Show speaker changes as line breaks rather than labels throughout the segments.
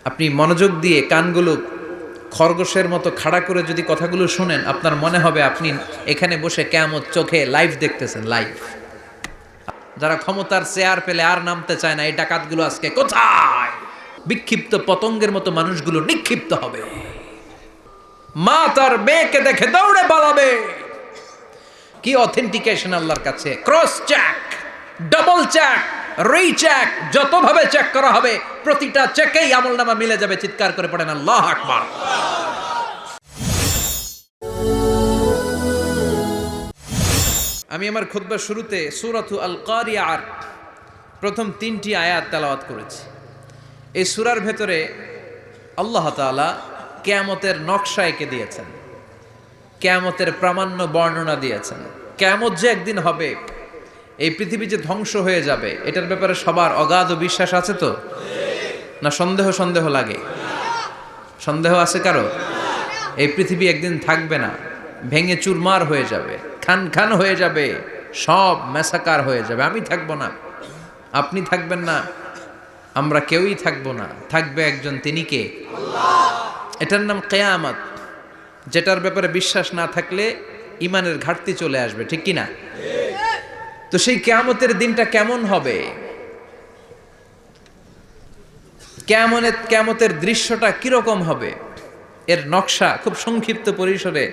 আপনি মনোযোগ দিয়ে কানগুলো খরগোশের মতো খাড়া করে যদি কথাগুলো শুনেন, আপনার মনে হবে আপনি এখানে বসে কিয়ামত চোখে লাইভ দেখতেছেন, লাইভ। যারা ক্ষমতার চেয়ার পেলে আর নামতে চায় না, এই ডাকাতগুলো আজকে কোথায়? বিক্ষিপ্ত পতঙ্গের মতো মানুষগুলো নিক্ষিপ্ত হবে। মা তার মেয়েকে দেখে দৌড়ে পালাবে। কি অথেন্টিকেশন আল্লাহর কাছে! Cross check, double check, recheck, যতভাবে চেক করা হবে প্রতিটা চেকেই আমলনামা মিলে যাবে। চিৎকার করে পড়েন আল্লাহু আকবার। আমি আমার খুতবার শুরুতে সূরাতু আল কারিয়ার প্রথম 3টি আয়াত তেলাওয়াত করেছি। এই সূরার ভেতরে আল্লাহ তাআলা কিয়ামতের নকশা এঁকে দিয়েছেন, কিয়ামতের প্রামাণ্য বর্ণনা দিয়েছেন। কিয়ামত যে একদিন হবে, এই পৃথিবী যে ধ্বংস হয়ে যাবে, এটার ব্যাপারে সবার অগাধ বিশ্বাস আছে তো? না সন্দেহ লাগে? সন্দেহ আছে কারো? এই পৃথিবী একদিন থাকবে না, ভেঙে চুরমার হয়ে যাবে, খান খান হয়ে যাবে, সব ম্যাসাকার হয়ে যাবে। আমি থাকবো না, আপনি থাকবেন না, আমরা কেউই থাকবো না। থাকবে একজন, তিনি কে? এটার নাম কিয়ামত, যেটার ব্যাপারে বিশ্বাস না থাকলে ইমানের ঘাটতি চলে আসবে, ঠিক কি না? তো সেই কিয়ামতের দিনটা কেমন হবে, কিয়ামতের দৃশ্যটা কিরকম হবে, এর নকশা খুব সংক্ষিপ্ত পরিসরে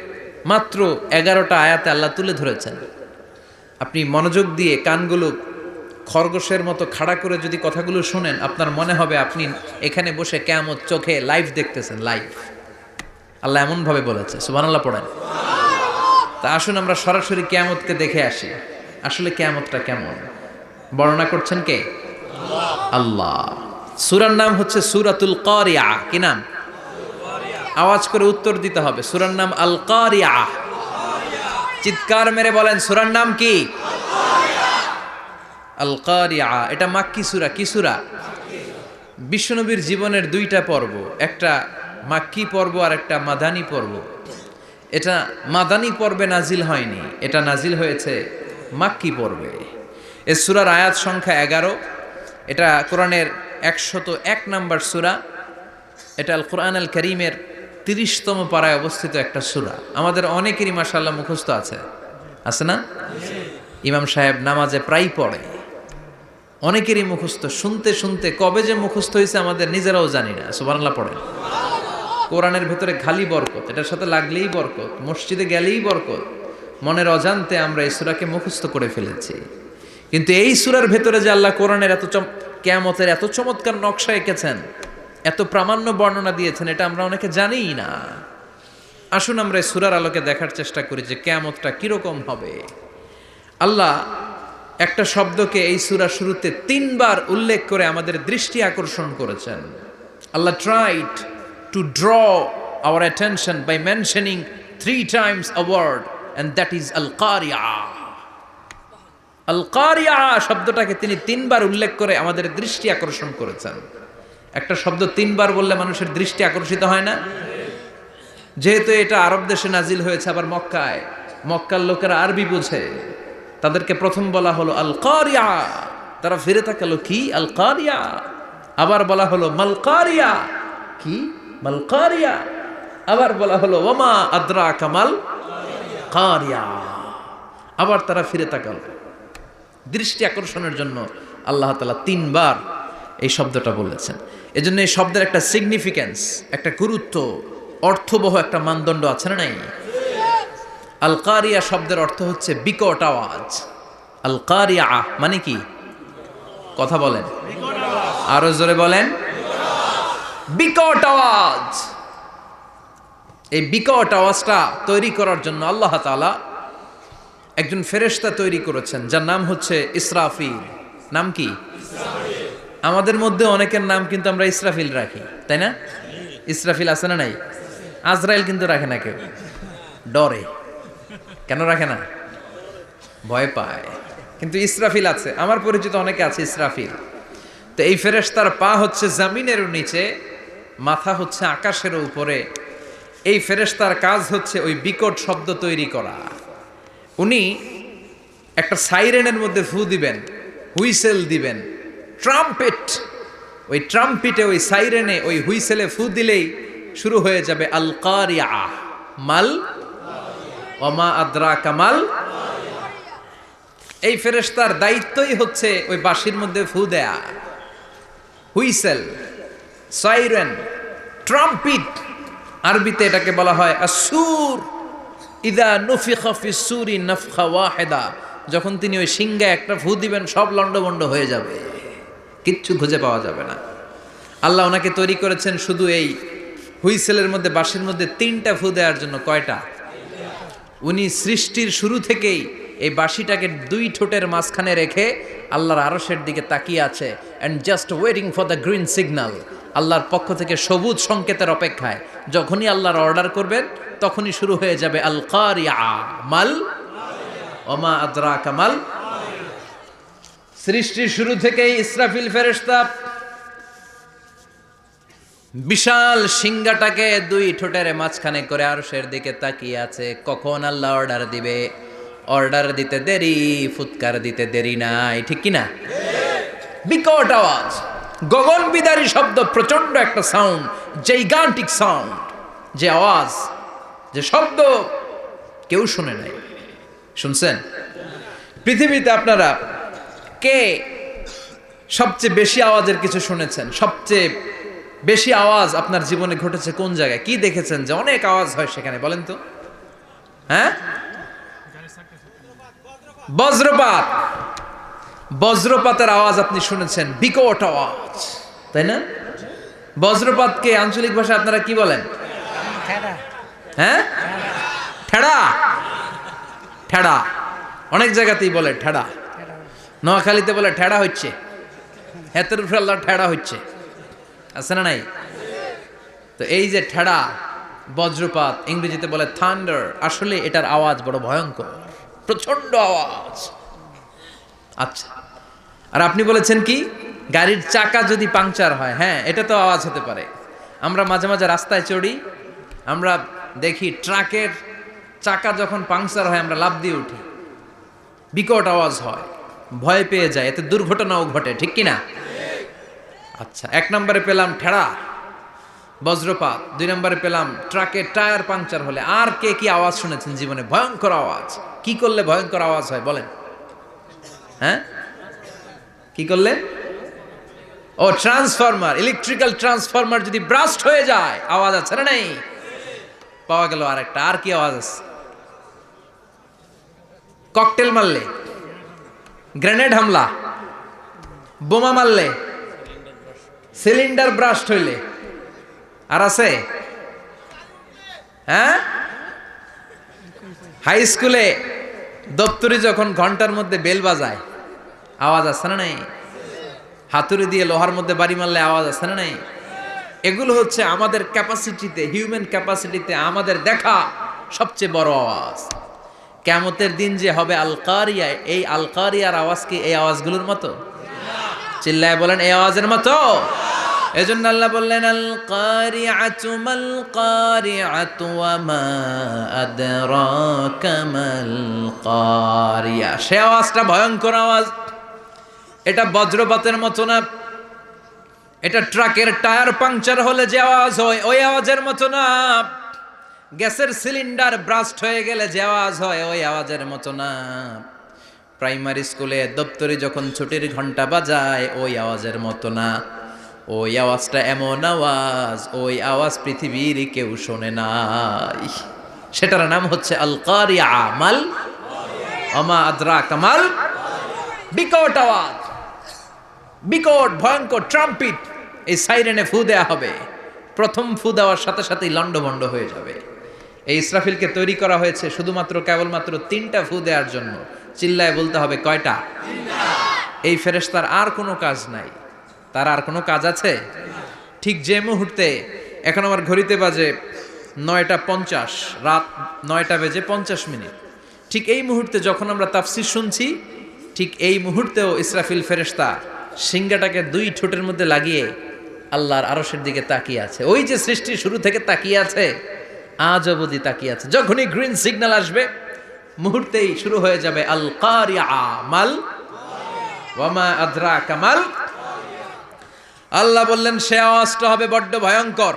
মাত্র 11টা আয়াতে আল্লাহ তুলে ধরেছেন। আপনি মনোযোগ দিয়ে কানগুলো খরগোশের মতো খাড়া করে যদি কথাগুলো শুনেন, আপনার মনে হবে আপনি এখানে বসে কিয়ামত চোখে লাইভ দেখতেছেন, লাইভ। আল্লাহ এমন ভাবে বলেছে, সুবহানাল্লাহ পড়েন। তা আসুন আমরা সরাসরি কিয়ামতকে দেখে আসি। আসলে কিয়ামতটা কেমন বর্ণনা করছেন কে? আল্লাহ। সূরার নাম হচ্ছে সূরাতুল কারিয়া। কি নাম? আওয়াজ করে উত্তর দিতে হবে। সূরার নাম আল কারিয়া। চিৎকার মেরে বলেন, সূরার নাম কি? আল কারিয়া। এটা মাক্কি সূরা। কি সূরা? বিশ্বনবীর জীবনের 2টা পর্ব, একটা মাক্কি পর্ব আর একটা মাদানী পর্ব। এটা মাদানী পর্বে নাজিল হয়নি, এটা নাজিল হয়েছে মাক্কি পর্বে। এই সূরার আয়াত সংখ্যা 11। এটা কোরআনের 101 নম্বর সূরা। এটা আল কোরআন আল কারীমের 30তম পারায় অবস্থিত একটা সূরা। আমাদের অনেকেরই মাশাআল্লাহ মুখস্থ আছে না? ইমাম সাহেব নামাজে প্রায় পড়ে, অনেকেরই মুখস্থ। শুনতে শুনতে কবে যে মুখস্থ হয়েছে আমাদের নিজেরাও জানি না। সুবহানাল্লাহ পড়েন। কোরআনের ভেতরে খালি বরকত, এটার সাথে লাগলেই বরকত, মসজিদে গেলেই বরকত। মনের অজান্তে আমরা এই সূরাকে মুখস্থ করে ফেলেছি। কিন্তু এই সূরার ভেতরে যে আল্লাহ কোরআনের কিয়ামতের এত চমৎকার নকশা এঁকেছেন, এত প্রামাণ্য বর্ণনা দিয়েছেন, এটা আমরা অনেকে জানিই না। আসুন আমরা এই সূরার আলোকে দেখার চেষ্টা করি যে কিয়ামতটা কিরকম হবে। আল্লাহ একটা শব্দকে এই সূরা শুরুতে 3 বার উল্লেখ করে আমাদের দৃষ্টি আকর্ষণ করেছেন। আল্লাহ tried to draw our attention by mentioning 3 times a word, and that is al-Qari'ah. al-Qari'ah শব্দটাকে তিনি 3 বার উল্লেখ করে আমাদের দৃষ্টি আকর্ষণ করেছেন। একটা শব্দ 3 বার বললে মানুষের দৃষ্টি আকর্ষিত হয় না? যেহেতু এটা আরব দেশে নাজিল হয়েছে, আবার মক্কায়, মক্কার লোকেরা আরবি বোঝে, তাদেরকে প্রথম বলা হলো আল কারিয়া। তারা ফিরে তাকালো, কি আল কারিয়া? আবার বলা হলো মাল কারিয়া। কি মাল কারিয়া? আবার বলা হলো ওমা আদরাকা মাল কারিয়া। আবার তারা ফিরে তাকালো। দৃষ্টি আকর্ষণের জন্য আল্লাহ তাআলা 3 বার এই শব্দটা বলেছেন। এজন্য এই শব্দের একটা সিগনিফিক্যান্স, একটা গুরুত্ব, অর্থবহ একটা মানদণ্ড আছে না নাই? আল কারিয়া শব্দের অর্থ হচ্ছে বিকট আওয়াজ। আল কারিয়া মানে কি? কথা বলেন, আরো জোরে বলেন। বিকট আওয়াজ। এই বিকট আওয়াজটা তৈরি করার জন্য আল্লাহ তাআলা একজন ফেরেশতা তৈরি করেছেন, যার নাম হচ্ছে ইসরাফিল। নাম কি? আমাদের মধ্যে অনেকের নাম কিন্তু আমরা ইসরাফিল রাখি, তাই না? ইসরাফিল আছে না নাই? আজরাইল কিন্তু রাখে না কেউ, ডরে। কেন রাখে না? ভয় পায়। কিন্তু ইসরাফিল আছে, আমার পরিচিত অনেকে আছে ইসরাফিল। তো এই ফেরেশতার পা হচ্ছে জমিনের নিচে, মাথা হচ্ছে আকাশের উপরে। এই ফেরেশতার কাজ হচ্ছে ওই বিকট শব্দ তৈরি করা। উনি একটা সাইরেনের মধ্যে ফু দিবেন, হুইসেল দিবেন, ট্রাম্পেট ওই ট্রাম্পিটে, ওই সাইরেনে, ওই হুইসেলে ফু দিলেই শুরু হয়ে যাবে আল কারিয়া। মাল ওমা আদরাকা মাল। এই ফেরেশতার দায়িত্বই হচ্ছে ওই বাঁশির মধ্যে ফু দেয়া। হুইসেল, সাইরেন, ট্রাম্পিট, আরবিতে এটাকে বলা হয় আসুর। ইদা নুফিখা ফিস সুরি নাফখা ওয়াহিদা, যখন তিনি ওই সিংহায় একটা ফু দিবেন সব লন্ডভন্ড হয়ে যাবে, কিচ্ছু খুঁজে পাওয়া যাবে না। আল্লাহ ওনাকে তৈরি করেছেন শুধু এই হুইসেলের মধ্যে, বাঁশির মধ্যে 3টা ফু দেওয়ার জন্য। কয়টা? উনি সৃষ্টির শুরু থেকেই এই বাঁশিটাকে 2 ঠোঁটের মাঝখানে রেখে আল্লাহর আরশের দিকে তাকিয়ে আছে, and just waiting for the green signal. আল্লাহর পক্ষ থেকে সবুজ সংকেতের অপেক্ষায়। যখনই আল্লাহর অর্ডার করবেন তখনই শুরু হয়ে যাবে আল কারিয়া। মাল ওমা আদরাকা মাল। সৃষ্টির শুরু থেকেই ইসরাফিল ফেরেশতা বিশাল সিংহাটাকে 2 ঠোঁটের মাঝখানে করে আরশের দিকে তাকিয়ে আছে, কখন আল্লাহ অর্ডার দিবে। অর্ডার দিতে দেরি, ফুৎকার দিতে দেরি নাই, ঠিক কিনা? বিকট আওয়াজ, গগন বিদারী শব্দ, প্রচন্ড একটা সাউন্ড, জাইগান্টিক সাউন্ড, যে আওয়াজ, যে শব্দ কেউ শুনে নাই। শুনছেন? পৃথিবীতে আপনারা কে সবচেয়ে বেশি আওয়াজের কিছু শুনেছেন? সবচেয়ে বেশি আওয়াজ আপনার জীবনে ঘটেছে কোন জায়গায়? কি দেখেছেন যে অনেক আওয়াজ হয় সেখানে? বলেন তো। হ্যাঁ, বজ্রপাত। বজ্রপাতের আওয়াজ আপনি শুনেছেন, বিকট আওয়াজ, তাই না? বজ্রপাতকে আঞ্চলিক ভাষা আপনারা কি বলেন? হ্যাঁ, ঠেড়া। ঠেড়া অনেক জায়গাতেই বলে ঠেড়া। নোয়াখালীতে বলে ঠেড়া হচ্ছে, হেতের উপরে আল্লাহ ঠেড়া হচ্ছে, আছে না নাই? তো এই যে ঠেড়া, বজ্রপাত, ইংরেজিতে বলে থান্ডার, আসলে এটার আওয়াজ বড় ভয়ঙ্কর, প্রচন্ড আওয়াজ। আচ্ছা, আর আপনি বলেছেন কি গাড়ির চাকা যদি পাংচার হয়, হ্যাঁ এটা তো আওয়াজ হতে পারে। আমরা মাঝে মাঝে রাস্তায় চড়ি, আমরা দেখি ট্রাকের চাকা যখন পাংচার হয় আমরা লাফ দিয়ে উঠি, বিকট আওয়াজ হয়, ভয় পেয়ে যায়, এতে দুর্ঘটনাও ঘটে, ঠিক কিনা? আচ্ছা, 1 নম্বরে পেলাম ঠেড়া, বজ্রপাত। 2 নম্বরে পেলাম ট্রাকের টায়ার পাংচার হলে। আর কে কি আওয়াজ শুনেছেন জীবনে? ভয়ঙ্কর আওয়াজ। কি করলে ভয়ঙ্কর আওয়াজ হয় বলেন? হ্যাঁ, কি করলে? ও, ট্রান্সফরমার, ইলেকট্রিক্যাল ট্রান্সফরমার যদি ব্রাস্ট হয়ে যায় আওয়াজ আছে না নাই? পাওয়া গেল আরেকটা। আর কি আওয়াজ আছে? ককটেল মারলে, গ্রেনেড হামলা, বোমা মারলে, সিলিন্ডার ব্রাস্ট হইলে। আর আছে? হ্যাঁ, হাই স্কুলে দপ্তরি যখন ঘন্টার মধ্যে বেল বাজায় আওয়াজ আছে না নাই? হাতুড়ি দিয়ে লোহার মধ্যে বাড়ি মারলে আওয়াজ আছে না নাই? এগুলো হচ্ছে আমাদের ক্যাপাসিটিতে, হিউম্যান ক্যাপাসিটিতে আমাদের দেখা সবচেয়ে বড় আওয়াজ। কিয়ামতের দিন যে হবে আল কারিয়া, এই আল কারিয়ার আওয়াজ কি এই আওয়াজগুলোর মতো? চিল্লায় বলেন, এই আওয়াজের মতো? এজন্য আল্লাহ বললেন আল কারিআতু মাল কারিআতু ওয়া মা আদরাকা মাল কারিয়া। সে আওয়াজটা ভয়ঙ্কর আওয়াজ। এটা বজ্রপাতের মতো না, এটা ট্রাকের টায়ার পাংচার হলে যে আওয়াজ হয় ওই আওয়াজের মতো না, গ্যাসের সিলিন্ডার ব্রাস্ট হয়ে গেলে যে আওয়াজ হয় ওই আওয়াজের মতো না, প্রাইমারি স্কুলে দপ্তরে যখন ছুটির ঘন্টা বাজায় ওই আওয়াজের মতো না। ওই আওয়াজটা এমন আওয়াজ, ওই আওয়াজ পৃথিবীর কেউ শোনে নাই। সেটার নাম হচ্ছে আল কারিয়া। মাল ওমা আদরাকা মাল। বিকট আওয়াজ, বিকট ভয়ঙ্কর ট্রাম্পিট। এই সাইরেনে ফু দেয়া হবে, প্রথম ফু দেওয়ার সাথে সাথেই লন্ডভন্ড হয়ে যাবে। এই ইসরাফিলকে তৈরি করা হয়েছে শুধুমাত্র কেবলমাত্র 3টা ফু দেওয়ার জন্য। চিল্লায় বলতে হবে কয়টা? এই ফেরেশতার আর কোনো কাজ নাই। তার আর কোনো কাজ আছে? ঠিক যে মুহূর্তে, এখন আমার ঘড়িতে বাজে 9:50, রাত 9:50, ঠিক এই মুহূর্তে যখন আমরা তাফসীর শুনছি, ঠিক এই মুহূর্তেও ইসরাফিল ফেরেশতা সিংহাটাকে 2 ঠোঁটের মধ্যে লাগিয়ে আল্লাহর আরশের দিকে তাকিয়ে আছে। ওই যে সৃষ্টির শুরু থেকে তাকিয়ে আছে, আজ অবধি তাকিয়ে আছে। যখনই গ্রিন সিগন্যাল আসবে মুহূর্তেই শুরু হয়ে যাবে আল কারিয়া। মাল ওয়া মা আদরাকা মাল। আল্লাহ বললেন সে আওয়াজটা হবে বড্ড ভয়ঙ্কর।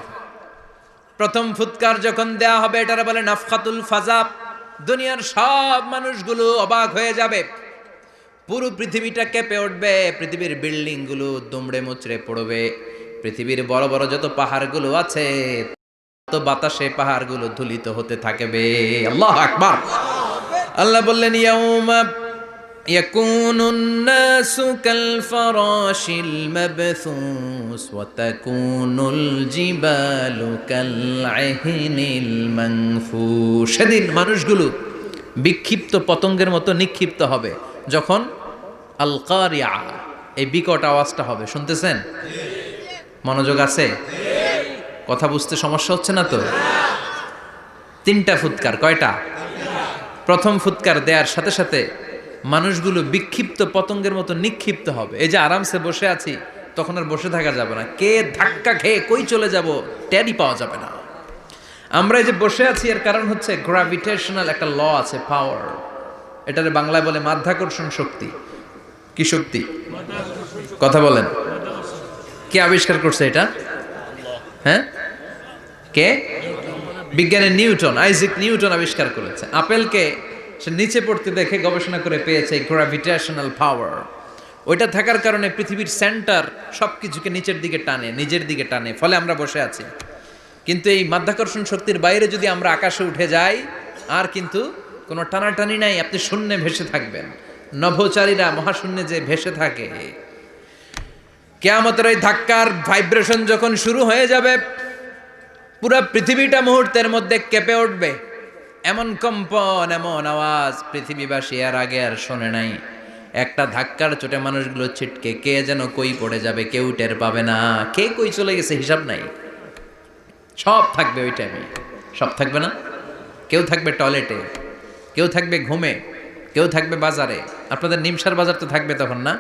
প্রথম ফুৎকার যখন দেয়া হবে এটারে বলে নাফখাতুল ফাজা। দুনিয়ার সব মানুষগুলো অবাক হয়ে যাবে, পুরো পৃথিবীটা কেঁপে উঠবে, পৃথিবীর বিল্ডিং গুলো দুমড়ে মুচড়ে পড়বে, পৃথিবীর বড় বড় যত পাহাড়গুলো আছে তো বাতাসে পাহাড়গুলো ধুলিত হতে থাকবে। আল্লাহু আকবার। আল্লাহ বললেন ইয়াউমা ইয়াকুনুন নাসু কাল ফারাশিল মাবথুস ওয়া তাকুনুল জিবালু কাল আহিনিল মানফুশ। সেদিন মানুষগুলো বিক্ষিপ্ত পতঙ্গের মতো নিক্ষিপ্ত হবে যখন আল কারিয়া, এই বিকট আওয়াজটা হবে। শুনতেছেন? মনোযোগ আছে? কথা বুঝতে সমস্যা হচ্ছে না তো? তিনটা ফুৎকার। কয়টা? প্রথম ফুৎকার দেওয়ার সাথে সাথে মানুষগুলো বিক্ষিপ্ত পতঙ্গের মতো নিক্ষিপ্ত হবে। এই যে আরামসে বসে আছি, তখন আর বসে থাকা যাবে না, কে ধাক্কা খেয়ে কই চলে যাব টেরই পাওয়া যাবে না। আমরা এই যে বসে আছি এর কারণ হচ্ছে গ্র্যাভিটেশনাল একটা ল আছে, পাওয়ার। এটারে বাংলায় বলে মাধ্যাকর্ষণ শক্তি। কি শক্তি? কথা বলেন। কে আবিষ্কার করছে এটা? হ্যাঁ, কে? বিজ্ঞানের নিউটন, আইজাক নিউটন আবিষ্কার করেছে। আপেলকে সে নিচে পড়তে দেখে গবেষণা করে পেয়েছে গ্র্যাভিটেশনাল পাওয়ার। ওইটা থাকার কারণে পৃথিবীর সেন্টার সবকিছুকে নিচের দিকে টানে, নিজের দিকে টানে, ফলে আমরা বসে আছি। কিন্তু এই মাধ্যাকর্ষণ শক্তির বাইরে যদি আমরা আকাশে উঠে যাই, আর কিন্তু কোনো টানাটানি নাই, আপনি শূন্যে ভেসে থাকবেন। নভোচারীরা মহাশূন্যে যে ভেসে থাকে, কিয়ামতের ওই ধাক্কার ভাইব্রেশন যখন শুরু হয়ে যাবে, পুরো পৃথিবীটা মুহূর্তের মধ্যে কেঁপে উঠবে। এমন কম্পন, এমন আওয়াজ পৃথিবীবাসী এর আগে আর শোনে নাই। একটা ধাক্কার চোটে মানুষগুলো ছিটকে কে যেন কই পড়ে যাবে, কেউ টের পাবে না। কে কই চলে গেছে হিসাব নাই। সব থাকবে ওই টাইমে, সব থাকবে না। কেউ থাকবে টয়লেটে, কেউ থাকবে ঘুমে, কেউ থাকবে বাজারে। আপনাদের নিমসার বাজার তো থাকবে তখন, না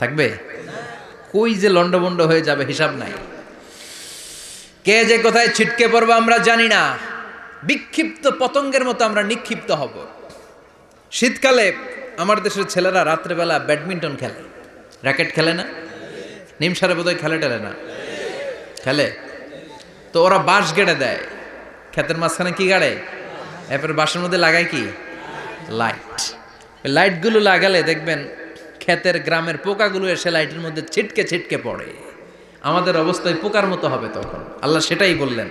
থাকবে? কই যে লন্ডভন্ড হয়ে যাবে হিসাব নাই। কে যে কোথায় ছিটকে পড়বো আমরা জানি না। বিক্ষিপ্ত পতঙ্গের মতো আমরা নিক্ষিপ্ত হব। শীতকালে আমার দেশের ছেলেরা রাত্রেবেলা ব্যাডমিন্টন খেলে, র্যাকেট খেলে না? নিমসারে বোধহয় খেলে টেলে না? খেলে তো। ওরা বাঁশ গেড়ে দেয় ক্ষেতের মাঝখানে। কি গাড়ে? এরপরে বাঁশের মধ্যে লাগায় কি? লাইট। লাইটগুলো লাগালে দেখবেন ক্ষেতের গ্রামের পোকাগুলো এসে লাইটের মধ্যে ছিটকে ছিটকে পড়ে। আমাদের অবস্থায় পোকার মতো হবে তখন। আল্লাহ সেটাই বললেন,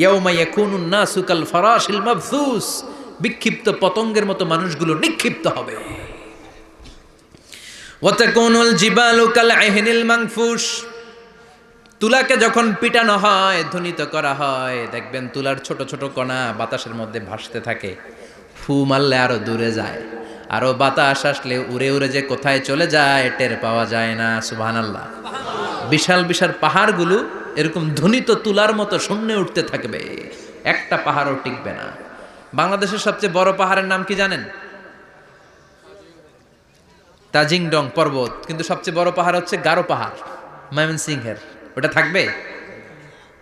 ইয়াউমা ইয়াকুনুন নাসু কাল ফারাশিল মাবথুস। বিক্ষিপ্ত পতঙ্গের মতো মানুষগুলো নিক্ষিপ্ত হবে। ওয়া তাকুনুল জিবালু কাল আহিনিল মানফুশ। তুলাকে যখন পিটানো হয়, ধ্বনিত করা হয়, দেখবেন তুলার ছোট ছোট কণা বাতাসের মধ্যে ভাসতে থাকে। ফু মারলে আরো দূরে যায়, আরো বাতাস আসলে উড়ে উড়ে যে কোথায় চলে যায় টের পাওয়া যায় না। সুবহানাল্লাহ। বিশাল বিশাল পাহাড়গুলো এরকম ধ্বনিত তুলার মতো শূন্যে উঠতে থাকবে, একটা পাহাড়ও টিকবে না। বাংলাদেশের সবচেয়ে বড় পাহাড়ের নাম কি জানেন? তাজিংডং পর্বত। কিন্তু সবচেয়ে বড় পাহাড় হচ্ছে গারো পাহাড়, ময়মনসিংহের। ওটা থাকবে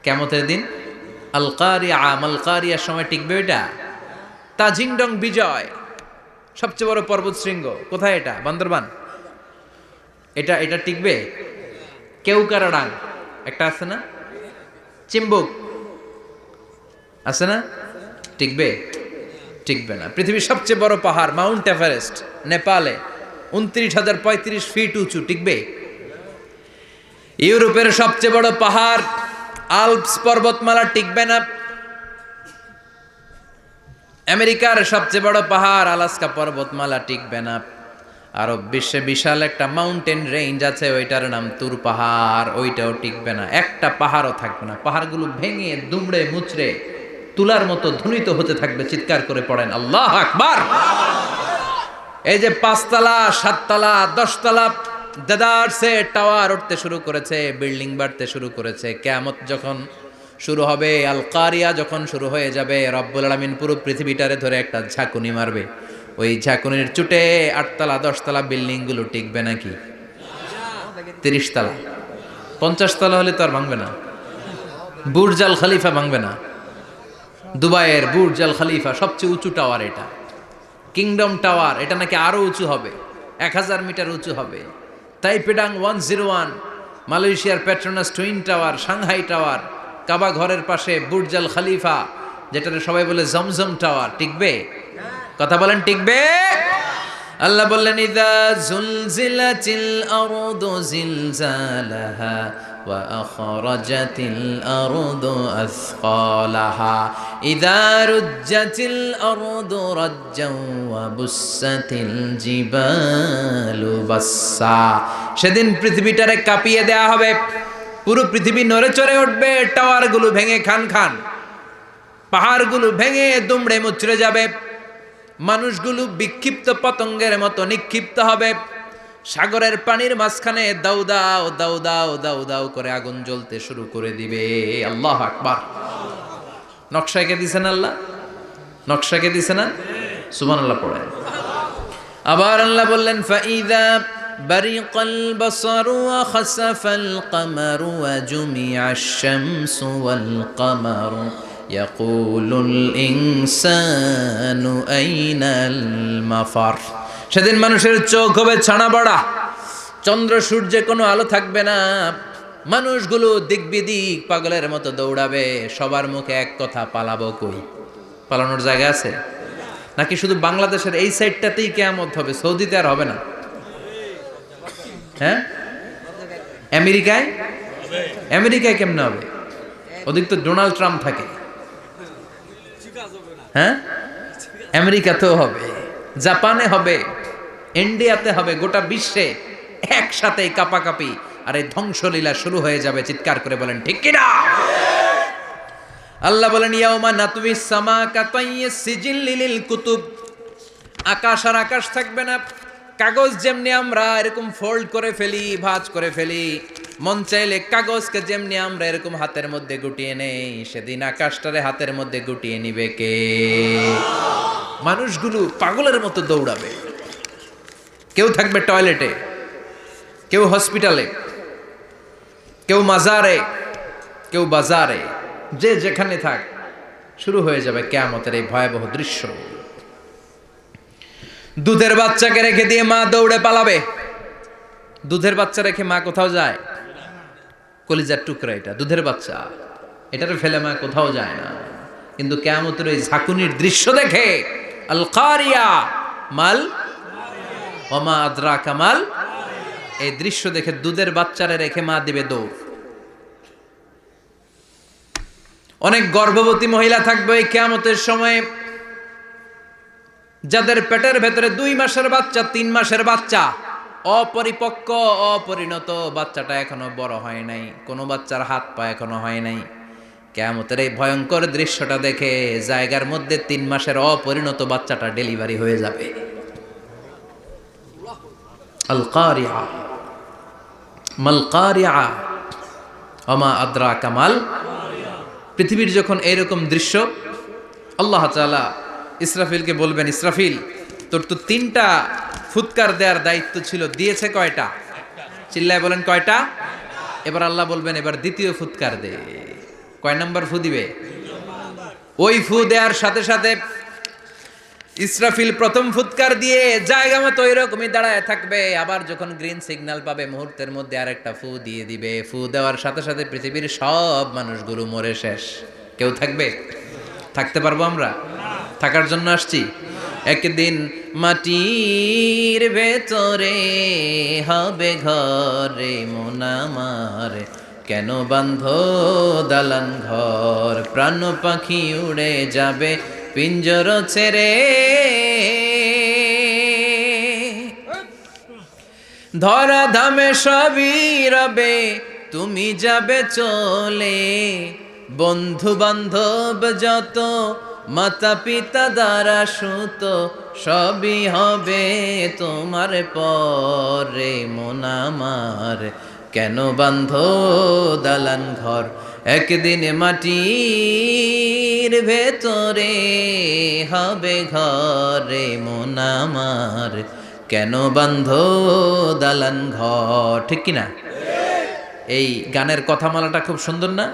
কিয়ামতের দিন। আল কারিয়া, মাল কারিয়ার সময় টিকবে ওইটা। তাজিংডং বিজয়, সবচেয়ে বড় পর্বত শৃঙ্গ। কোথায় এটা? বান্দরবান। এটা টিকবে? কেউকারাডাং একটা আছে না? চিম্বুক আছে না? টিকবে? টিকবে না। পৃথিবীর সবচেয়ে বড় পাহাড় মাউন্ট এভারেস্ট নেপালে, 29,035 ফিট উঁচু, টিকবে? ইউরোপের সবচেয়ে বড় পাহাড় আল্পস পর্বতমালা, টিকবে না। আমেরিকার সবচেয়ে বড় পাহাড় আলাস্কা পর্বতমালা, টিকবে না। আরব বিশ্বে বিশাল একটা মাউন্টেন রেঞ্জ আছে, ওইটার নাম তুর পাহাড়, ওইটাও টিকবে না। একটা পাহাড়ও থাকবে না। পাহাড়গুলো ভেঙে দুমড়ে মুচড়ে তুলার মতো ধ্বনিত হতে থাকবে। চিৎকার করে পড়েন আল্লাহু আকবার। এই যে 5 তলা, 7 তলা, 10 তলা দেদারসে টাওয়ার উঠতে শুরু করেছে, বিল্ডিং বাড়তে শুরু করেছে। কিয়ামত যখন শুরু হবে, আল কারিয়া যখন শুরু হয়ে যাবে, রব্বুল আলামিন পুরো পৃথিবীটারে ধরে একটা ঝাঁকুনি মারবে। ওই ঝাঁকুনির চুটে 8 তলা 10 তলা বিল্ডিং গুলো টিকবে নাকি? 30 তলা 50 তলা হলে তো আর ভাঙবে না। বুর্জ আল খলিফা ভাঙবে না। দুবাইয়ের বুর্জ আল খলিফা সবচেয়ে উঁচু টাওয়ার এটা। কিংডম টাওয়ার, এটা নাকি আরো উঁচু হবে, 1000 মিটার উঁচু হবে। তাইপেডাং 101 মালয়েশিয়ার Petronas twin tower, Shanghai tower, Kaaba ঘরের পাশে বুর্জ আল খলিফা, যেটাকে সবাই বলে জমজম টাওয়ার, টিকবে? কথা বলেন, টিকবে? আল্লাহ বললেন ইযা জুলজিলাতিল আরদু জিলজালাহা ওয়া আখরাজাতিল আরদু আসকালাহা ইযা রুজ্জাতিল আরদু রাজ্জান ওয়া বুসাতিল জিবালু বাসসা। সেদিন পৃথিবীটারে কাঁপিয়ে দেয়া হবে, পুরো পৃথিবী নড়ে চড়ে উঠবে, টাওয়ারগুলো ভেঙে খান খান, পাহাড়গুলো ভেঙে দুমড়ে মুচড়ে যাবে, মানুষগুলো বিক্ষিপ্ত পতঙ্গের মতো নিক্ষিপ্ত হবে, সাগরের পানির মাঝখানে দাউ দাউ দাউ দাউ দাউ দাউ করে আগুন জ্বলতে শুরু করে দিবে। আল্লাহু আকবার। নকশাকে দিছেন আল্লাহ, নকশাকে দিছেন না? সুবহানাল্লাহ পড়েন। আবার আল্লাহ বললেন ফাইদা বারিকাল বাসারু ওয়া খাসাফাল কামারু ওয়া জুমিআশ শামসু ওয়াল কামারু ইয়াকুলুল ইনসানু আইনাল মাফার। সেদিন মানুষের চোখ হবে ছানা বড়া, চন্দ্র সূর্যে কোনো আলো থাকবে না, মানুষগুলো দিক বিদিক পাগলের মতো দৌড়াবে, সবার মুখে এক কথা, পালাবো কই? পালানোর জায়গা আছে নাকি শুধু বাংলাদেশের এই সাইডটাতেই কিয়ামত হবে? সৌদিতে আর হবে না? হ্যাঁ, আমেরিকায়? আমেরিকায় কেমনে হবে? ওদিক তো ডোনাল্ড ট্রাম্প থাকে। হ্যাঁ, আমেরিকাতেও হবে, জাপানে হবে, ইন্ডিয়াতে হবে, গোটা বিশ্বে একসাথে কাপাকাপি আর এই ধ্বংসলীলা শুরু হয়ে যাবে। চিৎকার করে বলেন ঠিক কিনা? আল্লাহ বলেন ইয়াউমা নাতউইস সামা কাতাইয়িস সিজিল লিল কুতুব। আকাশ আর আকাশ থাকবে না, কাগজ যেমনি আমরা এরকম ফোল্ড করে ফেলি, ভাঁজ করে ফেলি, মন চাইলে কাগজকে যেমনি আমরা এরকম হাতের মধ্যে গুটিয়ে নেই, সেদিন আকাশটারে হাতের মধ্যে গুটিয়ে নিবে কে? মানুষগুলো পাগলের মতো দৌড়াবে, কেউ থাকবে টয়লেটে, কেউ হসপিটালে, কেউ মাজারে, কেউ বাজারে, যে যেখানে থাক, শুরু হয়ে যাবে কিয়ামতের এই ভয়াবহ দৃশ্য। দুধের বাচ্চাকে রেখে দিয়ে মা দৌড়ে পালাবে। দুধের বাচ্চা রেখে মা কোথাও যায়? কলিজার টুকরা এটা, দুধের বাচ্চা, এটারে ফেলে মা কোথাও যায় না। কিন্তু কিয়ামতের এই ঝাঁকুনির দৃশ্য দেখে আল কারিয়া মাল ওয়া মা আদরাকা মাল, এই দৃশ্য দেখে দুধের বাচ্চারে রেখে মা দিবে দৌড়। অনেক গর্ভবতী মহিলা থাকবে এই কিয়ামতের সময়, যাদের পেটের ভেতরে 2 মাসের বাচ্চা, 3 মাসের বাচ্চা, অপরিপক্ক অপরিণত, বাচ্চাটা এখনো বড় হয় নাই, কোনো বাচ্চার হাত পা এখনো হয় নাই। কিয়ামতের এই ভয়ঙ্কর দৃশ্যটা দেখে জায়গার মধ্যে 3 মাসের অপরিণত বাচ্চাটা ডেলিভারি হয়ে যাবে। আল কারিয়া মাল কারিয়া ওয়া মা আদরাকা মাল। পৃথিবীর যখন এরকম দৃশ্য, আল্লাহ তাআলা ইসরাফিলকে বলবেন, ইসরাফিল তোর তো 3টা ফুৎকার দেওয়ার দায়িত্ব ছিল, দিয়েছে কয়টা? চিল্লায় বলেন কয়টা? এবার আল্লাহ বলবেন এবার দ্বিতীয় ফুৎকার দে। কয় নাম্বার ফু দিবে? ওই ফু দেওয়ার সাথে সাথে ইসরাফিল প্রথম ফুৎকার দিয়ে জায়গা মতো এরকমই দাঁড়ায় থাকবে, আবার যখন গ্রিন সিগন্যাল পাবে মুহূর্তের মধ্যে আরেকটা ফু দিয়ে দিবে। ফু দেওয়ার সাথে সাথে পৃথিবীর সব মানুষগুলো মরে শেষ। কেউ থাকবে? থাকতে পারবো আমরা? থাকার জন্য আসছি। একদিন মাটির ভেতরে হবে ঘরে মন আমার, কেন বান্ধ দালান ঘর, প্রাণ পাখি উড়ে যাবে পিঞ্জর ছেড়ে, ধরা ধামে সবই রবে তুমি যাবে চলে, বন্ধু বান্ধব যত মাতা পিতা দ্বারা সুত সবই হবে তোমার পরে মন আমার, কেন বান্ধ দালান ঘর, একদিন মাটির ভেতরে হবে ঘরে মন আমার, কেন বান্ধ দালান ঘর। ঠিক কিনা? এই গানের কথামালাটা খুব সুন্দর না?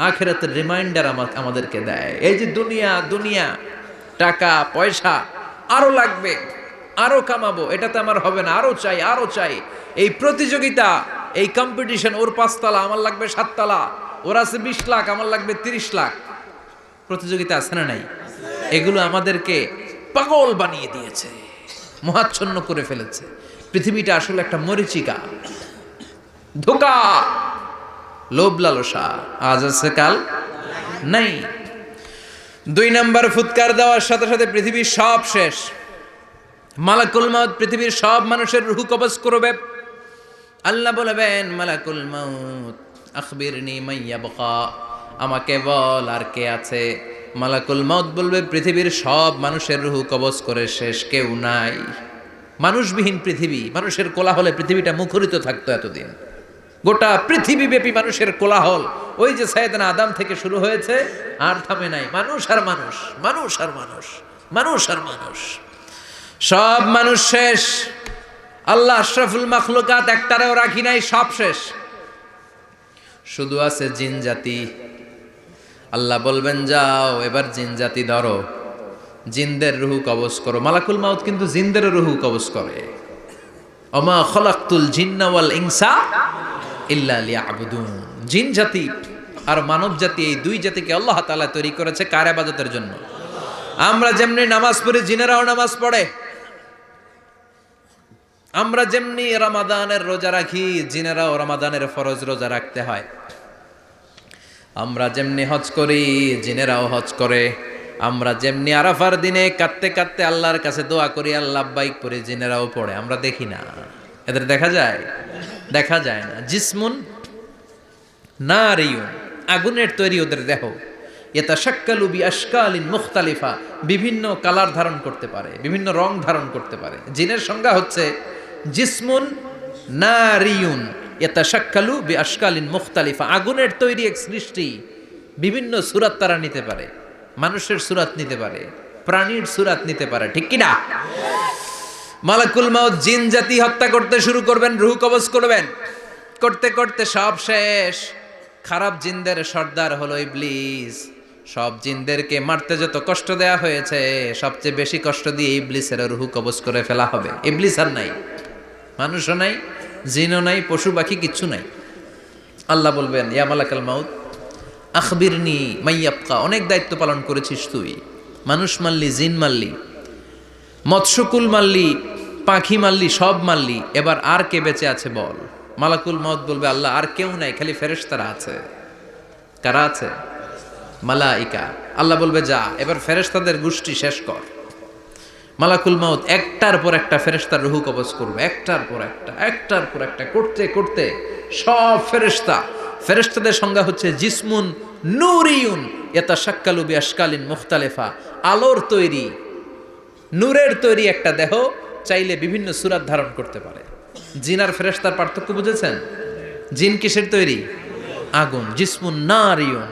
আখিরাতের রিমাইন্ডার আমাদেরকে দেয়। এই যে দুনিয়া দুনিয়া, টাকা পয়সা আরো লাগবে, আরো কামাবো, এটাতে আমার হবে না, আরো চাই আরো চাই, এই প্রতিযোগিতা এই কম্পিটিশন, ওর 5 তলা আমার লাগবে 7 তলা, ওর আছে 20 লাখ আমার লাগবে 30 লাখ, প্রতিযোগিতা আছে না নাই? এগুলো আমাদেরকে পাগল বানিয়ে দিয়েছে, মোহাচ্ছন্ন করে ফেলেছে। পৃথিবীটা আসলে একটা মরীচিকা, ধোঁকা, লোভ লালসা, আজ আছে কাল নাই। 2 নাম্বার, ফুৎকার দেওয়ার সাথে সাথে পৃথিবীর সব শেষ। মালাকুল মাউত পৃথিবীর সব মানুষের রূহ কবজ করবে। আল্লাহ বলবেন, মালাকুল মাউত আখবিরনি মাইয়াবকা, আমাকে বল আর কে আছে। মালাকুল মাউত বলবে, পৃথিবীর সব মানুষের রূহ কবজ করে শেষ, কেউ নাই। মানুষবিহীন পৃথিবী, মানুষের কোলাহলে পৃথিবীটা মুখরিত থাকতো এতদিন। গোটা পৃথিবীব্যাপী মানুষের কোলাহল, ওই যে সাইয়েদনা আদম থেকে শুরু হয়েছে, আর থামে নাই। মানুষ আর মানুষ, মানুষ আর মানুষ, মানুষ আর মানুষ, সব মানুষ শেষ। আল্লাহ আশরাফুল মাখলুকাত একটারেও রাখি নাই, সব শেষ। শুধু আছে জিন জাতি। আল্লাহ বলবেন, যাও এবার জিন জাতি ধরো, জিনদের রূহ কবজ করো। মালাকুল মাউত কিন্তু জিনদের রূহ কবজ করে। ওমা খলাকতুল জিন্না ওয়াল ইনসা ইল্লা লিয়াবুদুন। জিন জাতি আর মানব জাতি, এই 2 জাতিকে আল্লাহ তাআলা তৈরি করেছে কার ইবাদতের জন্য? আমরা যেমনি নামাজ পড়ি, জিনেরাও নামাজ পড়ে। আমরা যেমনি রমাদানের রোজা রাখি, জিনেরাও রমাদানের ফরজ রোজা রাখতে হয়। আমরা যেমনি হজ করি, জিনেরাও হজ করে। আমরা যেমনি আরাফার দিনে কাঁদতে কাঁদতে আল্লাহর কাছে দোয়া করি, আল্লাহ লাব্বাইক পড়ে, জিনেরাও পড়ে। আমরা দেখি না, এদের দেখা যায়? দেখা যায় না। জিসমুন নারিয়ুন, আগুনের তৈরি ওদের দেহ। ইয়াতাশাক্কালু বিআশকালিন মুখতালিফা, বিভিন্ন কালার ধারণ করতে পারে, বিভিন্ন রং ধারণ করতে পারে। জিনের সংজ্ঞা হচ্ছে জিসমুন নারিয়ুন ইয়াতাশাক্কালু বিআশকালিন মুখতালিফা, আগুনের তৈরি এক সৃষ্টি। বিভিন্ন সূরত তারা নিতে পারে, মানুষের সূরত নিতে পারে, প্রাণীর সূরত নিতে পারে, ঠিক কি না? মালাকুল মাউত জিন জাতি হত্যা করতে শুরু করবেন, রূহ কবজ করবেন। করতে করতে সব শেষ। খারাপ জিনদের সর্দার হলো ইবলিস। সব জিনদেরকে মারতে যত কষ্ট দেয়া হয়েছে, সবচেয়ে বেশি কষ্ট দিয়ে ইবলিসের রূহ কবজ করে ফেলা হবে। ইবলিস আর নাই, মানুষও নাই, জিনও নাই, পশু পাখি কিচ্ছু নাই। আল্লাহ বলবেন, ইয়া মালাকুল মাউত আখবিরনি মাইয়াবকা, অনেক দায়িত্ব পালন করেছিস তুই। মানুষ মারলি, জিন মারলি, মৎস্যকুল মারলি, পাখি মারলি, সব মারলি, এবার আর কে বেঁচে আছে বল। মালাকুল মাউত বলবে, আল্লাহ আর কেউ নাই, খালি ফেরেশতারা আছে। কারা আছে? মালাইকা। আল্লাহ বলবে, যা এবার ফেরেশতাদের গোষ্ঠী শেষ কর। মালাকুল মাউত একটার পর একটা ফেরেশতার রূহ কবজ করবে, একটার পর একটা, একটার পর একটা, করতে করতে সব ফেরেশতা। ফেরেশতাদের সংজ্ঞা হচ্ছে জিসমুন নূরিয়ুন ইয়াতাশাক্কালু বিআশকালিন মুখতালিফা, আলোর তৈরি, নূরের তৈরি একটা দেহ, চাইলে বিভিন্ন সূরত ধারণ করতে পারে। জিন আর ফেরেশতার পার্থক্য বুঝেছেন? জিন কিসের তৈরি? আগুন, জিসমুন নারিয়ুন।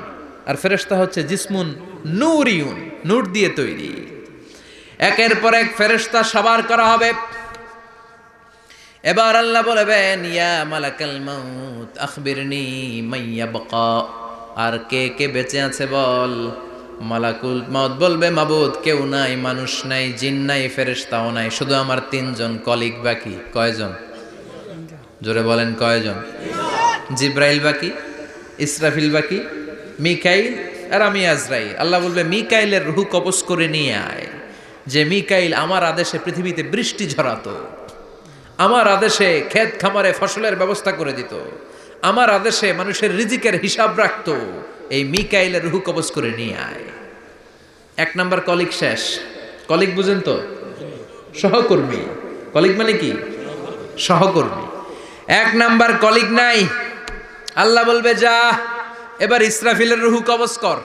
আর ফেরেশতা হচ্ছে জিসমুন নূরিয়ুন, নূর দিয়ে তৈরি। একের পর এক ফেরেশতা সবার করা হবে। এবার আল্লাহ বলবেন, ইয়া মালাকাল মাউত আখবিরনি মাইয়াবকা, আর কে কে বেঁচে আছে বল। মালাকুল মাউত বলবে, মাবুদ কেউ নাই, মানুষ নাই, জিন নাই, ফেরেশতাও নাই, শুধু আমার 3 জন কলিগ বাকি। কয়জন? জোরে বলেন, কয়জন? জিব্রাইল বাকি, ইসরাফিল বাকি, মিকাইল আর আমি আজরাইল। আল্লাহ বলবে, মিকাইলের রূহ কবজ করে নিয়ে আয়। যে মিকাইল আমার আদেশে পৃথিবীতে বৃষ্টি ঝরাতো, আমার আদেশে ক্ষেত খামারে ফসলের ব্যবস্থা করে দিত, আমার আদেশে মানুষের রিজিকের হিসাব রাখতো, এই মিকাইলের রূহ কবজ করে নিয়ে আয়। 1 নাম্বার কলিগ শেষ। কলিগ বুঝেন তো? সহকর্মী। কলিগ মানে কি? সহকর্মী। 1 নাম্বার কলিগ নাই। আল্লাহ বলবে, যা এবার ইসরাফিলের রূহ কবজ কর।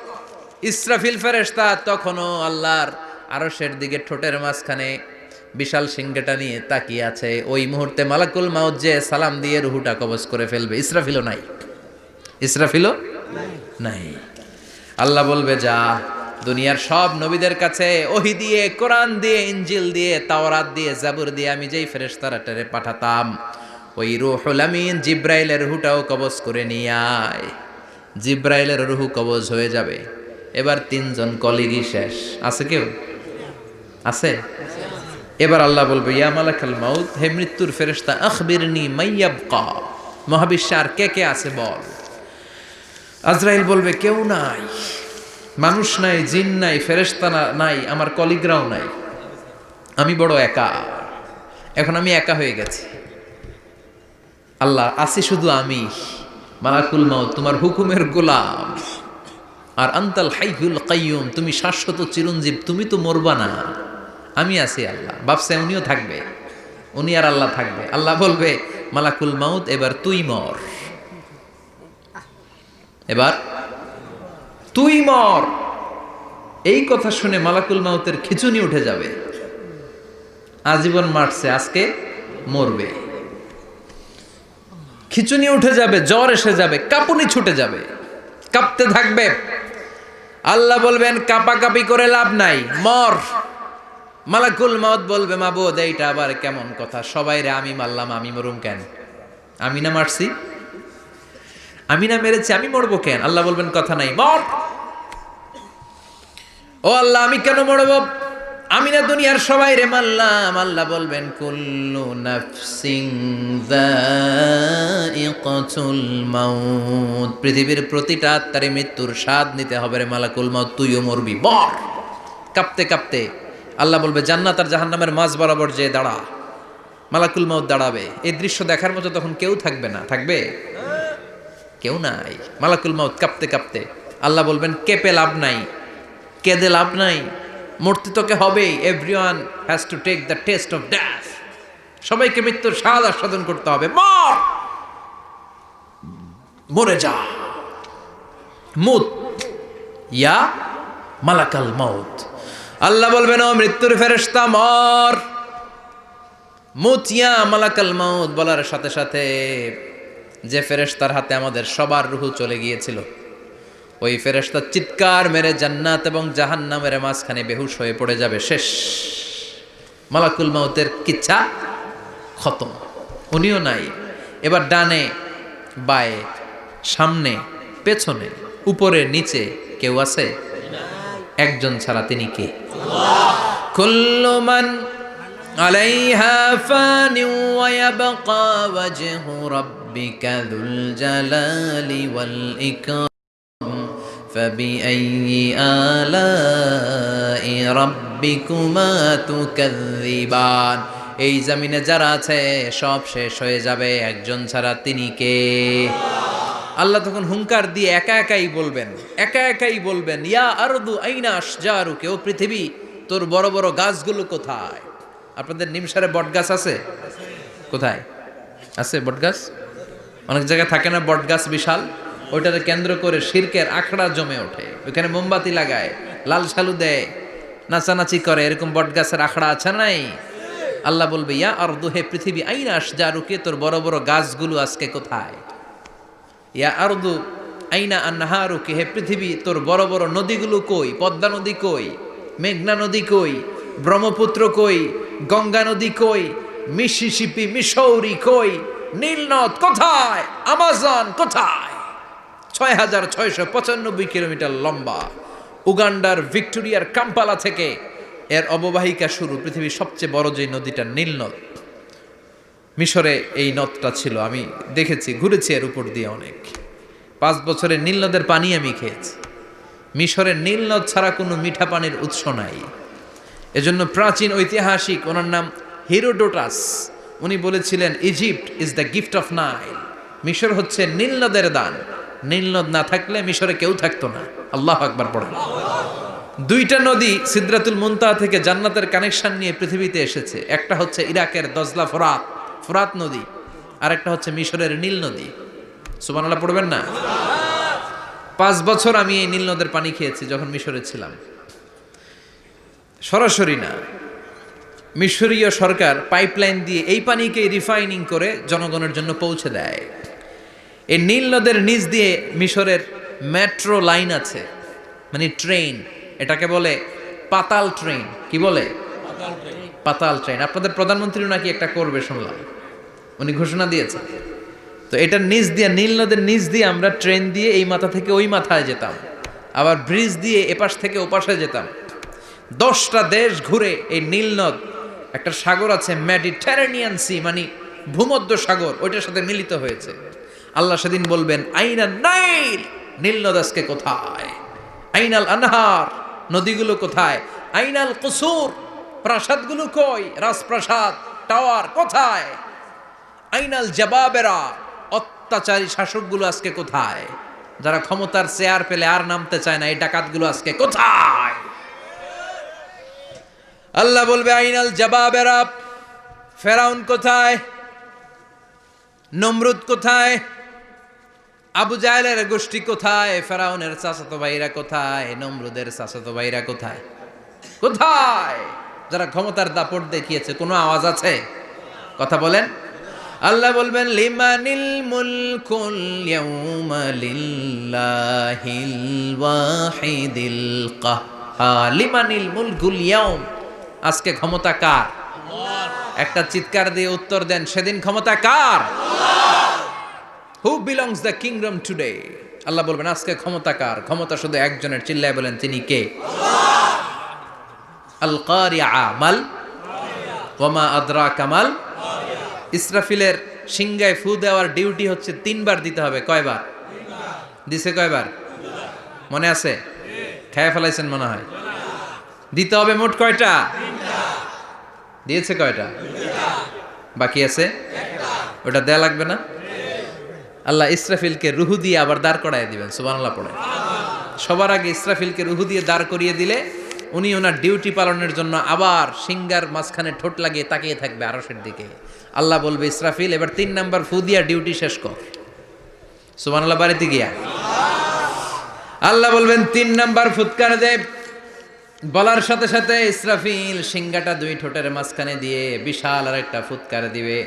ইসরাফিল ফেরেশতা তখনও আল্লাহর আরশের দিকে ঠোঁটের মাঝখানে বিশাল সিংহটা নিয়ে তাকিয়ে আছে। ওই মুহূর্তে মালাকুল মাউত যে সালাম দিয়ে রূহটা কবজ করে ফেলবে। ইসরাফিলও নাই, ইসরাফিলও নাই। আল্লাহ বলবে, যা দুনিয়ার সব নবীদের কাছে ওহী দিয়ে, কোরআন দিয়ে, ইনজিল দিয়ে, তাওরাত দিয়ে, জাবুর দিয়ে আমি যেই ফেরেশতারাটারে পাঠাতাম, ওই রূহুল আমিন জিব্রাইলের রূহটাও কবজ করে নিয়ে আয়। জিব্রাইলের রূহ কবজ হয়ে যাবে। এবার 3 জন কলিগই শেষ। আছে কেউ? আছে? এবার আল্লাহ বলবে, ইয়া মালাকাল মাউত, হে মৃত্যুর ফেরেশতা, আখবিরনি মাইয়াবকা, মহাবিশ্বে আর কে কে আছে বল। আজরাইল বলবে কেউ নাই, মানুষ নাই, জিন নাই, ফেরেশতা নাই, আমার কলিগরাও নাই, আমি বড় একা। এখন আমি একা হয়ে গেছি, আল্লাহ আছি শুধু আমি, মালাকুল মাউত তোমার হুকুমের গোলাম। আর আনতাল হাইয়ুল কাইয়ুম, তুমি শাশ্বত চিরঞ্জীব, তুমি তো মরবা না, আমি আছি। আল্লাহ ভাবছে উনিও থাকবে, উনি আর আল্লাহ থাকবে। আল্লাহ বলবে মালাকুল মাউত এবার তুই মর, এবার তুই মর। এই কথা শুনে মালাকুল মাউতের খিচুনি উঠে যাবে, আজীবন মারছে, আজকে মরবে। খিচুনি উঠে যাবে, জ্বর এসে যাবে, কাঁপুনি ছুটে যাবে, কাঁপতে থাকবে। আল্লাহ বলবেন কাঁপাকাঁপি করে লাভ নাই, মর। মালাকুল মাউত বলবে মাবুদ এইটা আবার কেমন কথা, সবাই রে আমি মারলাম, আমি মরুম কেন? আমি না মারছি, আমি না মেরেছি, আমি মরবো কেন? আল্লাহ বলবেন কথা নাই, মর। ও আল্লাহ আমি কেন মরবো? আমি না দুনিয়ার সবাই রে মারলাম। আল্লাহ বলবেন কুল্লু নাফসিন যায়িকাতুল মাউত, পৃথিবীর প্রতিটা আত্মারে মৃত্যুর স্বাদ নিতে হবে রে মালাকুল মাউত, তুইও মরবি, মর। কাঁপতে কাঁপতে আল্লাহ বলবে জান্নাত আর জাহান্নামের মাঝ বরাবর যে দাঁড়া। মালাকুল মাউত দাঁড়াবে, এই দৃশ্য দেখার মতো তখন কেউ থাকবে না, থাকবে কেউ নাই। মালাকুল মাউত কাঁপতে কাঁপতে, আল্লাহ বলবেন কেঁপে লাভ নাই, কেঁদে লাভ নাই, মরতে তোকে হবেই। Everyone has to take the test of death, সবাইকে মৃত্যুর স্বাদ আস্বাদন করতে হবে, মর, মরে যা। মুত ইয়া মালাকাল মাউত। আল্লাহ বলবেন ও মৃত্যুর ফেরেশতা মর, মুত ইয়া মালাকাল মাউত। বলার সাথে সাথে যে ফেরেশতার হাতে আমাদের সবার রূহ চলে গিয়েছিল, ওই ফেরেশতা চিৎকার মেরে জান্নাত এবং জাহান্নামের মাঝখানে বেহুশ হয়ে পড়ে যাবে, শেষ। মালাকুল মাউতের কিচ্ছা খতম, উনিও নাই। এবার ডানে বায়ে সামনে পেছনে উপরে নিচে কেউ আছে? একজন ছাড়া, তিনি কে? কুল্লু মান আলাইহা ফানি ওয়া ইয়াবকা ওয়াজহু রাব্বিকা যুল জালালি ওয়াল ইকরাম فبأي آلاء ربكما تكذبان। এই জমিনে যারা আছে সব শেষ হয়ে যাবে, একজন ছাড়া, তিনি কে? আল্লাহ তখন হুঙ্কার দিয়ে একা একাই বলবেন, একা একাই বলবেন ইয়া আরদু আইনা আশজারুকা, ও পৃথিবী তোর বড় বড় গাছগুলো কোথায়? আপনাদের নিমসারে বট গাছ আছে? কোথায় আছে বট গাছ? অনেক জায়গায় থাকে না বট গাছ বিশাল, ওইটাকে কেন্দ্র করে শিরকের আখড়া জমে ওঠে, ওইখানে মোমবাতি লাগায়, লাল সালু দেয়, নাচানাচি করে, এরকম বট গাছের আখড়া আছে নাই? আল্লাহ বলবে ইয়া আরদু, হে পৃথিবী, আইনা আশজারুকা, তোর বড় বড় গাছগুলো আজকে কোথায়? ইয়া আরদু আইনা আনহারুকা, হে পৃথিবী তোর বড় বড় নদীগুলো কই? পদ্মা নদী কই? মেঘনা নদী কই? ব্রহ্মপুত্র কই? গঙ্গা নদী কই? মিসিসিপি, মিসৌরি কই? নীল নদ কোথায়? আমাজন কোথায়? ৬,৬৯৫ কিলোমিটার লম্বা, উগান্ডার ভিক্টোরিয়ার কাম্পালা থেকে এর অববাহিকা শুরু। পৃথিবীর সবচেয়ে বড় যে নদীটা নীল নদ, মিশরে এই নদটা ছিল, আমি দেখেছি, ঘুরেছি এর উপর দিয়ে অনেক। 5 বছরে নীল নদের পানি আমি খেয়েছি। মিশরের নীল নদ ছাড়া কোনো মিঠা পানির উৎস নাই। এজন্য প্রাচীন ঐতিহাসিক, ওনার নাম হিরোডোটাস, উনি বলেছিলেন Egypt is the gift of Nile, মিশর হচ্ছে নীল নদের দান। নীল নদ না থাকলে মিশরে কেউ থাকতো না। আল্লাহু আকবার পড়েন। 2টা নদী সিদরাতুল মুনতাহা থেকে জান্নাতের কানেকশন নিয়ে পৃথিবীতে এসেছে। একটা হচ্ছে ইরাকের দজলা ফোরাত নদী, আর একটা হচ্ছে মিশরের নীল নদী। সুবহানাল্লাহ পড়বেন না? 5 বছর আমি এই নীল নদের পানি খেয়েছি যখন মিশরে ছিলাম। সরাসরি না, মিশরীয় সরকার পাইপলাইন দিয়ে এই পানিকে রিফাইনিং করে জনগণের জন্য পৌঁছে দেয়। এই নীল নদের নিচ দিয়ে মিশরের মেট্রো লাইন আছে, মানে ট্রেন, এটাকে বলে পাতাল ট্রেন। কি বলে? পাতাল ট্রেন। আপনাদের প্রধানমন্ত্রীও নাকি একটা করবে শুনলাম, উনি ঘোষণা দিয়েছেন। তো এটার নিচ দিয়ে, নীল নদের নিচ দিয়ে আমরা ট্রেন দিয়ে এই মাথা থেকে ওই মাথায় যেতাম, আবার ব্রিজ দিয়ে এপাশ থেকে ওপাশে যেতাম। 10টা দেশ ঘুরে এই নীল নদ, একটা সাগর আছে মেডিটেরেনিয়ান সি, মানে ভূমধ্য সাগর, ওইটার সাথে মিলিত হয়েছে। আল্লাহ সেদিন বলবেন আইনাল নাইল, নীল নদ আজকে কোথায়? আইনাল আনহার, নদীগুলো কোথায়? আইনাল কুসুর, প্রাসাদগুলো কই? রাজপ্রাসাদ, টাওয়ার কোথায়? আইনাল জাবাবেরা, অত্যাচারী শাসকগুলো আজকে কোথায়? যারা ক্ষমতার চেয়ার পেলে আর নামতে চায় না, এই ডাকাতগুলো আজকে কোথায়? আল্লাহ বলবে আইনাল জাবাবেরা, ফেরাউন কোথায়? নমরুদ কোথায়? আবু জাহেলের গোষ্ঠী কোথায়? ফেরাউনের চাচাতো ভাইরা কোথায়? নমরুদের চাচাতো ভাইরা কোথায়? কোথায়? যারা ক্ষমতার দাপট দেখিয়েছে, কোনো আওয়াজ আছে? কথা বলেন। আল্লাহ বলবেন লিমানিল মুলকুল ইয়াউমা লিল্লাহিল ওয়াহিদিল কাহ্হার। লিমানিল মুলকুল ইয়াউম, আজকে ক্ষমতা কার? একটা চিৎকার দিয়ে উত্তর দেন, সেদিন ক্ষমতা কার? Who belongs the kingdom today? আল্লাহ বলবেন আজকে ক্ষমতা কার? ক্ষমতা শুধু একজনের, চিল্লায় বলেন তিনি কে? আল কারিআ মাল ওয়ামা আদরাকা মাল। ইসরাফিলের সিংহায় ফু দেওয়ার ডিউটি হচ্ছে 3 বার দিতে হবে। কয়বার দিছে? কয়বার মনে আছে? খেয়ে ফেলাইছেন মনে হয়। দিতে হবে মোট কয়টা? দিয়েছে কয়টা? বাকি আছে ওটা দেয়া লাগবে না? আল্লাহ ইসরাফিলকে রুহু দিয়ে আবার দাঁড় করায় দিবেন। সুবহানাল্লাহ পড়ে। সবার আগে ইসরাফিলকে রুহু দিয়ে দাঁড় করিয়ে দিলে উনি ওনার ডিউটি পালনের জন্য আবার সিংহার মাঝখানে ঠোঁট লাগিয়ে তাকিয়ে থাকবে আরশের দিকে। আল্লাহ বলবে ইসরাফিল এবার 3 নাম্বার ফু দিয়া ডিউটি শেষ কর। সুবহানাল্লাহ বাড়িতে গিয়া আল্লাহ বলবেন 3 নাম্বার ফুৎকার দে। বলার সাথে সাথে ইসরাফিল সিংহাটা 2 ঠোঁটের মাঝখানে দিয়ে বিশাল আর একটা ফুৎকার দিবে।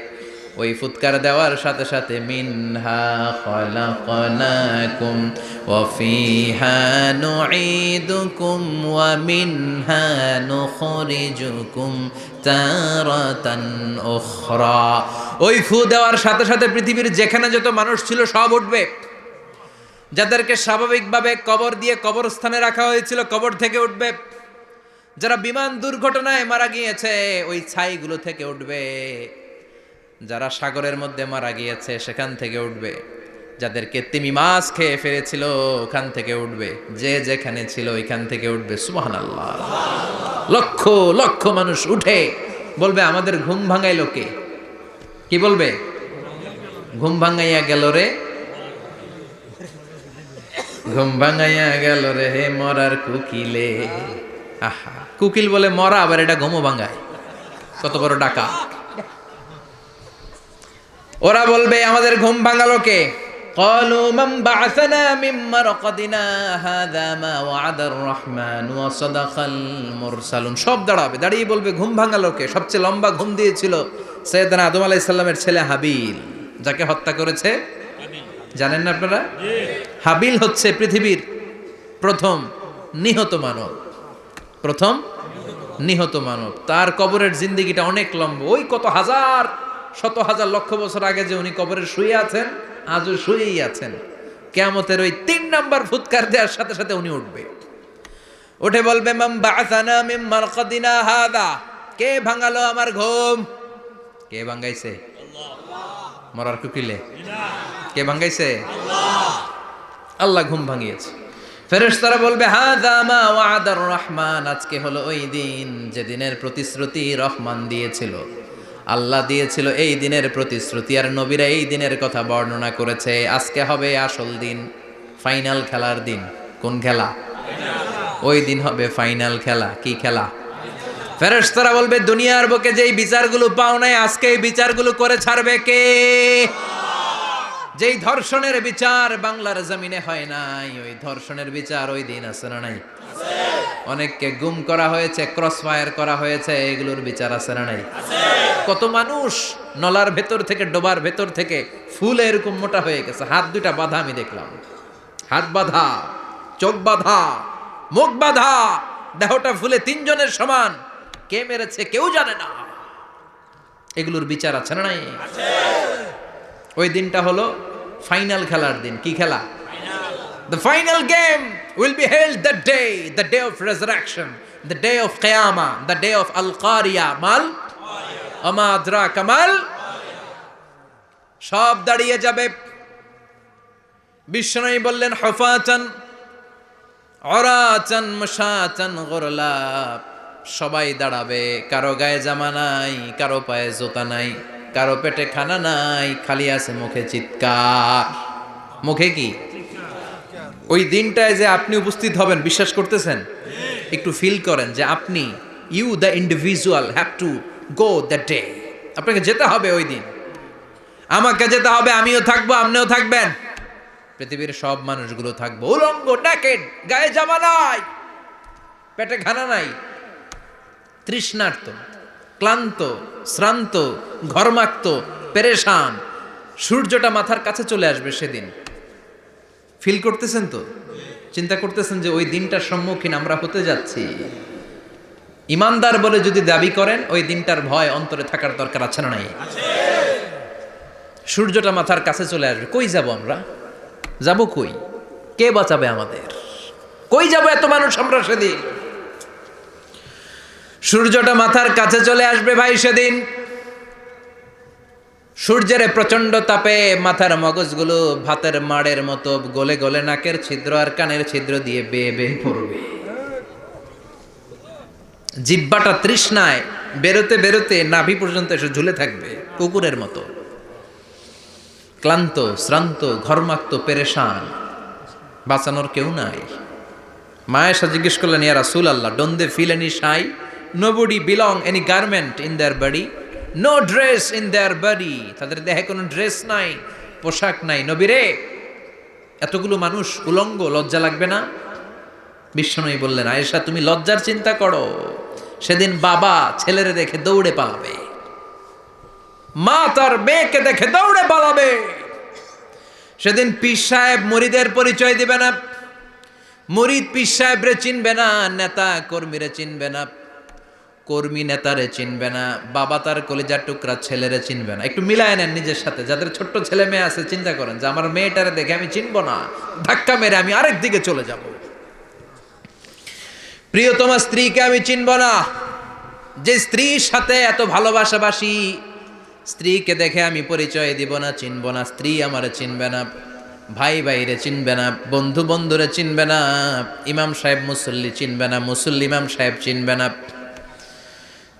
ওই ফুৎকার দেওয়ার সাথে সাথে মিনহা খলাকনাকুম ওয়া ফিহা নুঈদুকুম ওয়া মিনহা নুখরিজুকুম তারাতান উখরা। ওই ফু দেওয়ার সাথে সাথে পৃথিবীর যেখানে যত মানুষ ছিল সব উঠবে। যাদেরকে স্বাভাবিকভাবে কবর দিয়ে কবরস্থানে রাখা হয়েছিল কবর থেকে উঠবে। যারা বিমান দুর্ঘটনায় মারা গিয়েছে ওই ছাইগুলো থেকে উঠবে। যারা সাগরের মধ্যে মারা গিয়েছে সেখান থেকে উঠবে। যাদেরকে তিমি মাছ খেয়ে ফেলেছিল ওখান থেকে উঠবে। যে যেখানে ছিল ওইখান থেকে উঠবে। সুবহানাল্লাহ। লক্ষ লক্ষ মানুষ উঠে বলবে আমাদের ঘুম ভাঙাইলো কে? কি বলবে? ঘুম ভাঙাইয়া গেল রে, ঘুম ভাঙাইয়া গেল রে হে মরার কুকিলে। আহা, কুকিল বলে মরা, আবার এটা ঘুমো ভাঙায়। কত বড় ডাকা। ওরা বলবে আমাদের ঘুম ভাঙালো কে? ক্বালু মান বা'আসানা মিন মারকাদিনা হাযা মা ওয়া'দার রহমান ওয়া সাদাকাল মুরসালুন। সব দাঁড়াবে, দাঁড়িয়ে বলবে ঘুম ভাঙালো কে? সবচেয়ে লম্বা ঘুম দিয়েছিল সাইয়েদনা আদম আলাইহিস সালামের ছেলে হাবিল, যাকে হত্যা করেছে জানেন না আপনারা? হাবিল হচ্ছে পৃথিবীর প্রথম নিহত মানব। প্রথম নিহত মানব। তার কবরের জিন্দেগিটা অনেক লম্বা। ওই কত হাজার শত হাজার লক্ষ বছর আগে যে উনি কবরে শুয়ে আছেন, আজও শুয়েই আছেন। কিয়ামতের ওই 3 নাম্বার ফুৎকার দেওয়ার সাথে সাথে উনি উঠবে। উঠে বলবে মান বা'আসানা মিন মারকাদিনা হাযা। কে ভাঙালো আমার ঘুম? কে ভাঙাইছে? আল্লাহ। মরার কুকিলে কে ভাঙাইছে? আল্লাহ। আল্লাহ ঘুম ভাঙিয়েছে। ফেরেশতারা বলবে হাযা মা ওয়া'দার রহমান। আজকে হলো ওই দিন যে দিনের প্রতিশ্রুতি রহমান দিয়েছিল, আল্লাহ দিয়েছিল। এই দিনের প্রতিশ্রুতি আর নবীরা এই দিনের কথা বর্ণনা করেছে। আজকে হবে আসল দিন, ফাইনাল খেলার দিন। কোন খেলা? ওই দিন হবে ফাইনাল খেলা। কি খেলা? ফেরেশতারা বলবে দুনিয়ার বুকে যেই বিচারগুলো পাও নাই আজকে এই বিচারগুলো করে ছাড়বে কে? যেই ধর্ষণের বিচার বাংলার জমিনে হয় নাই, ওই ধর্ষণের বিচার ওই দিন আছে না নাই? অনেককে গুম করা হয়েছে, ক্রস ফায়ার করা হয়েছে, এগুলোর বিচার আছে না নাই? কত মানুষ নলার ভেতর থেকে, ডোবার ভেতর থেকে ফুলে এরকম মোটা হয়ে গেছে। হাত 2টা বাঁধা আমি দেখলাম। হাত বাঁধা, চোখ বাঁধা, মুখ বাঁধা, দেহটা ফুলে 3 জনের সমান। কে মেরেছে কেউ জানে না। এগুলোর বিচার আছে না নাই? ওই দিনটা হলো ফাইনাল খেলার দিন। কি খেলা? The final game will be held the day of resurrection, the day of Qiyamah, the day of Al-Qariya mal Ama adraka mal। সব দাঁড়িয়ে যাবে। বিশ্বনবী বললেন হুফাতান অরাচান মুশাতান গুরলা, সবাই দাঁড়াবে, কারো গায়ে জামা নাই, কারো পায়ে জুতা নাই, কারো পেটে খানা নাই, খালি আছে মুখে চিৎকার। মুখে কি? ওই দিনটায় যে আপনি উপস্থিত হবেন, বিশ্বাস করতেছেন? একটু ফিল করেন যে আপনি, you the individual have to go that day. আপনাকে যেতে হবে ওই দিন, আমাকে যেতে হবে, আমিও থাকবো, আপনিও থাকবেন, পৃথিবীর সব মানুষগুলো থাকবো উলঙ্গ, নেকেড, গায়ে জামা নাই, পেটে খানা নাই, তৃষ্ণার্ত, ক্লান্ত, শ্রান্ত, ঘর্মাক্ত, পেরেশান। সূর্যটা মাথার কাছে চলে আসবে সেদিন। ফিল করতেছেন তো? চিন্তা করতেছেন যে ওই দিনটার সম্মুখীন আমরা হতে যাচ্ছি। ইমানদার বলে যদি দাবি করেন, ওই দিনটার ভয় অন্তরে থাকার দরকার আছে না নাই? সূর্যটা মাথার কাছে চলে আসবে, কই যাব আমরা? যাব কই? কে বাঁচাবে আমাদের? কই যাব এত মানুষ আমরা সেদিন? সূর্যটা মাথার কাছে চলে আসবে ভাই সেদিন। সূর্যের প্রচন্ড তাপে মাথার মগজগুলো ভাতের মাড়ের মতো গলে গলে নাকের ছিদ্র আর কানের ছিদ্র দিয়ে বেয়ে বেয়ে পড়বে। জিহ্বাটা তৃষ্ণায় বেরোতে বেরোতে নাভি পর্যন্ত এসে ঝুলে থাকবে কুকুরের মতো। ক্লান্ত, শ্রান্ত, ঘর্মাক্ত, পেরেশান, বাঁচানোর কেউ নাই। মায়েশা জিজ্ঞেস করলেন, ইয়া রাসূলুল্লাহ, don't they feel any shy? Nobody belong any garment in their body, no dress in their body. তাদের দেহে কোনো ড্রেস নাই, পোশাক নাই। নবী রে, এতগুলো মানুষ উলঙ্গ, লজ্জা লাগবে না? বিশ্বনবী বললেন, আয়েশা তুমি লজ্জার চিন্তা করো, সেদিন বাবা ছেলেরে দেখে দৌড়ে পালাবে, মা তার মেয়েকে দেখে দৌড়ে পালাবে। সেদিন পীর সাহেব মুরিদের পরিচয় দিবে না, মুরিদ পীর সাহেবরে চিনবে না, নেতা কর্মীরে চিনবে না, কর্মী নেতারে চিনবে না, বাবা তার কলিজার টুকরা ছেলেরে চিনবে না। একটু মিলায় নেন নিজের সাথে। যাদের ছোট্ট ছেলে মেয়ে আছে, চিন্তা করেন যে আমার মেয়েটারে দেখে আমি চিনবো না, ধাক্কা মেরে আমি আরেক দিকে চলে যাব। প্রিয়তমা স্ত্রীকে আমি চিনবো না, যে স্ত্রীর সাথে এত ভালোবাসাবাসি, স্ত্রীকে দেখে আমি পরিচয় দিব না, চিনব না। স্ত্রী আমারে চিনবে না, ভাই ভাইরে চিনবে না, বন্ধু বন্ধুরে চিনবে না, ইমাম সাহেব মুসল্লি চিনবে না, মুসল্লি ইমাম সাহেব চিনবে না,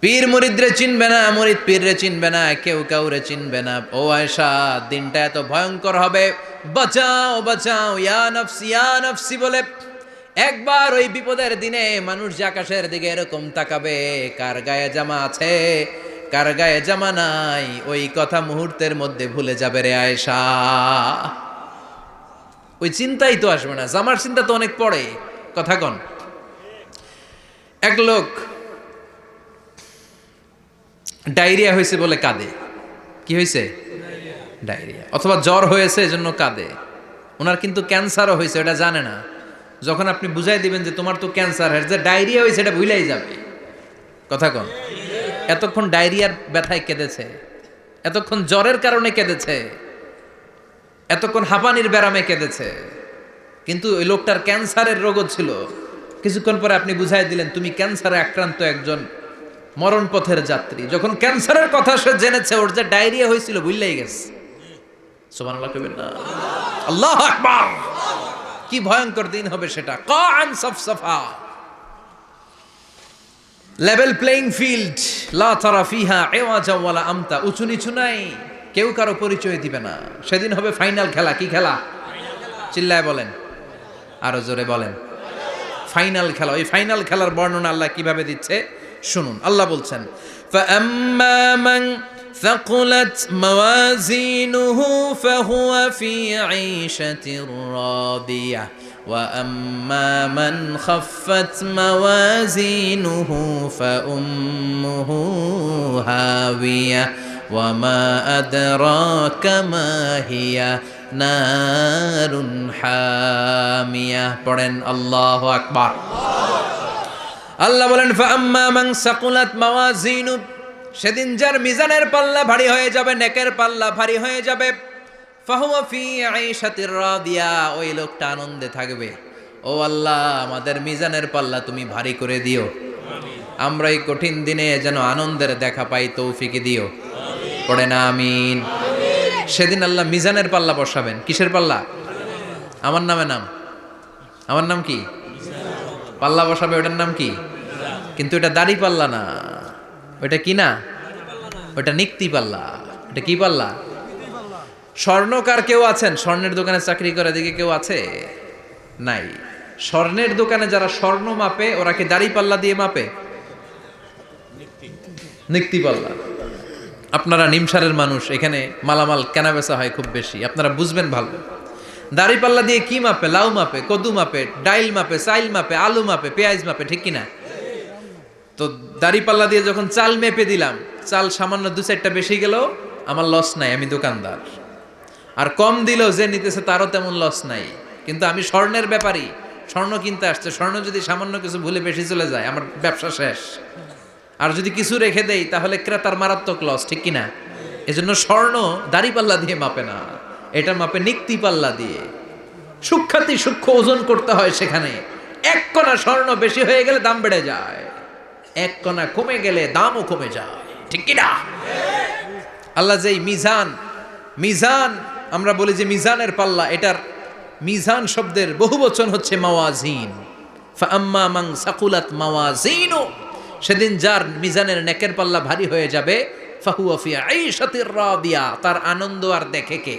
পীর মুরিদরে চিনবে না, মুরিদ পীররে চিনবে না, কেউ কাউরে চিনবে না। ও আয়েশা, দিনটা এত ভয়ঙ্কর হবে, বাঁচাও বাঁচাও, ইয়া নফসি বলে একবার ওই বিপদের দিনে মানুষ যে আকাশের দিকে এরকম তাকাবে, কার গায়ে জামা আছে, কার গায়ে জামা নাই, ওই কথা মুহূর্তের মধ্যে ভুলে যাবে রে আয়েশা। ওই চিন্তাই তো আসবে না, জামার চিন্তা তো অনেক পরে। কথা কন। এক লোক ডায়রিয়া হয়েছে বলে কাঁদে। কি হয়েছে? ডায়রিয়া। অথবা জ্বর হয়েছে এজন্য কাঁদে। ওনার কিন্তু ক্যান্সারও হয়েছে, এটা জানে না। যখন আপনি বুঝাই দিবেন যে তোমার তো ক্যান্সার হয়েছে, যে ডায়রিয়া হয়েছে এটা ভুলেই যাবে। কথা কন। এতক্ষণ ডায়রিয়ার ব্যথায় কেঁদেছে, এতক্ষণ জ্বরের কারণে কেঁদেছে, এতক্ষণ হাঁপানির ব্যারামে কেঁদেছে, কিন্তু ওই লোকটার ক্যান্সারের রোগও ছিল। কিছুক্ষণ পরে আপনি বুঝাই দিলেন তুমি ক্যান্সারে আক্রান্ত একজন মরণ পথের যাত্রী। যখন ক্যান্সারের কথা সে জেনেছে, ওর যে ডায়রিয়া হয়েছিল ভুললেই গেছে। সুবহানাল্লাহ কইবেন না? আল্লাহু আকবার। কি ভয়ঙ্কর দিন হবে সেটা। কান সফসফা, লেভেল প্লেইং ফিল্ড, লা তারা ফিহা ইওয়াজা ওয়ালা আমতা। উঁচু নিচু নাই, কেউ কারো পরিচয় দিবে না। সেদিন হবে ফাইনাল খেলা। কি খেলা? চিল্লায় বলেন, আরো জোরে বলেন। ফাইনাল খেলা। ওই ফাইনাল খেলার বর্ণনা আল্লাহ কিভাবে দিচ্ছে শুনুন। আল্লাহ বলছেন, ফাআম্মা মান ثقلت موازينه فهو في عيشة راضية وأما من خفت موازينه فأمه هاوية وما أدراك ما هي نار حامية. পড়েন আল্লাহু আকবার। আল্লাহ বলেন, ফাআম্মা মান সাকুলাত মাওয়াজিনু, সেদিন যার মিজানের পাল্লা ভারী হয়ে যাবে, নেকের পাল্লা ভারী হয়ে যাবে, ফাহুয়া ফি আইশাতির রাদিয়া, ওই লোকটা আনন্দে থাকবে। ও আল্লাহ, আমাদের মিজানের পাল্লা তুমি ভারী করে দিও, আমরা এই কঠিন দিনে যেন আনন্দের দেখা পাই, তৌফিক দিও। পড়ে না আমিন। সেদিন আল্লাহ মিজানের পাল্লা বসাবেন। কিসের পাল্লা? আমার নামে নাম, আমার নাম কি? পাল্লা বসাবে, ওটার নাম কি? কিন্তু এটা দাড়ি পাল্লা না, ওটা কি না, ওটা নিক্তি পাল্লা। এটা কি পাল্লা? স্বর্ণকার কেউ আছেন? স্বর্ণের দোকানে চাকরি করে দিকে কেউ আছে? নাই। স্বর্ণের দোকানে যারা স্বর্ণ মাপে ওরা কি দাড়ি পাল্লা দিয়ে মাপে? নিক্তি পাল্লা। আপনারা নিমসারের মানুষ, এখানে মালামাল কেনা বেচা হয় খুব বেশি, আপনারা বুঝবেন ভালো। দাড়ি পাল্লা দিয়ে কি মাপে? লাউ মাপে, কদু মাপে, ডাইল মাপে, চাইল মাপে, আলু মাপে, পেঁয়াজ মাপে, ঠিক কিনা? তো দাড়ি পাল্লা দিয়ে যখন চাল মেপে দিলাম, চাল সামান্য 2-4টা বেশি গেল, আমার লস নাই, আমি দোকানদার। আর কম দিলেও যে নিতেছে তারও তেমন লস নাই। কিন্তু আমি স্বর্ণের ব্যাপারী, স্বর্ণ কিনতে আসছে, স্বর্ণ যদি সামান্য কিছু ভুলে বেশি চলে যায় আমার ব্যবসা শেষ। আর যদি কিছু রেখে দেই তাহলে ক্রেতার মারাত্মক লস, ঠিক কিনা? এজন্য স্বর্ণ দাড়ি পাল্লা দিয়ে মাপে না, এটা মাপে নিক্তি পাল্লা দিয়ে। সূক্ষ্মাতি সূক্ষ্ম ওজন করতে হয় সেখানে। এক কণা স্বর্ণ বেশি হয়ে গেলে দাম বেড়ে যায়, এক কণা কমে গেলে দামও কমে যায়, ঠিক কিনা? আল্লাহ যেই মিজান, মিজান আমরা বলি যে মিজানের পাল্লা, এটার মিজান শব্দের বহু বচন হচ্ছে মাওয়াজিন। ফাআম্মা মান সাকুলাত মাওয়াজিনু, সেদিন যার মিজানের নেকের পাল্লা ভারী হয়ে যাবে, ফাহুয়া ফি আইশাতির রাদিয়া, তার আনন্দ আর দেখে কে?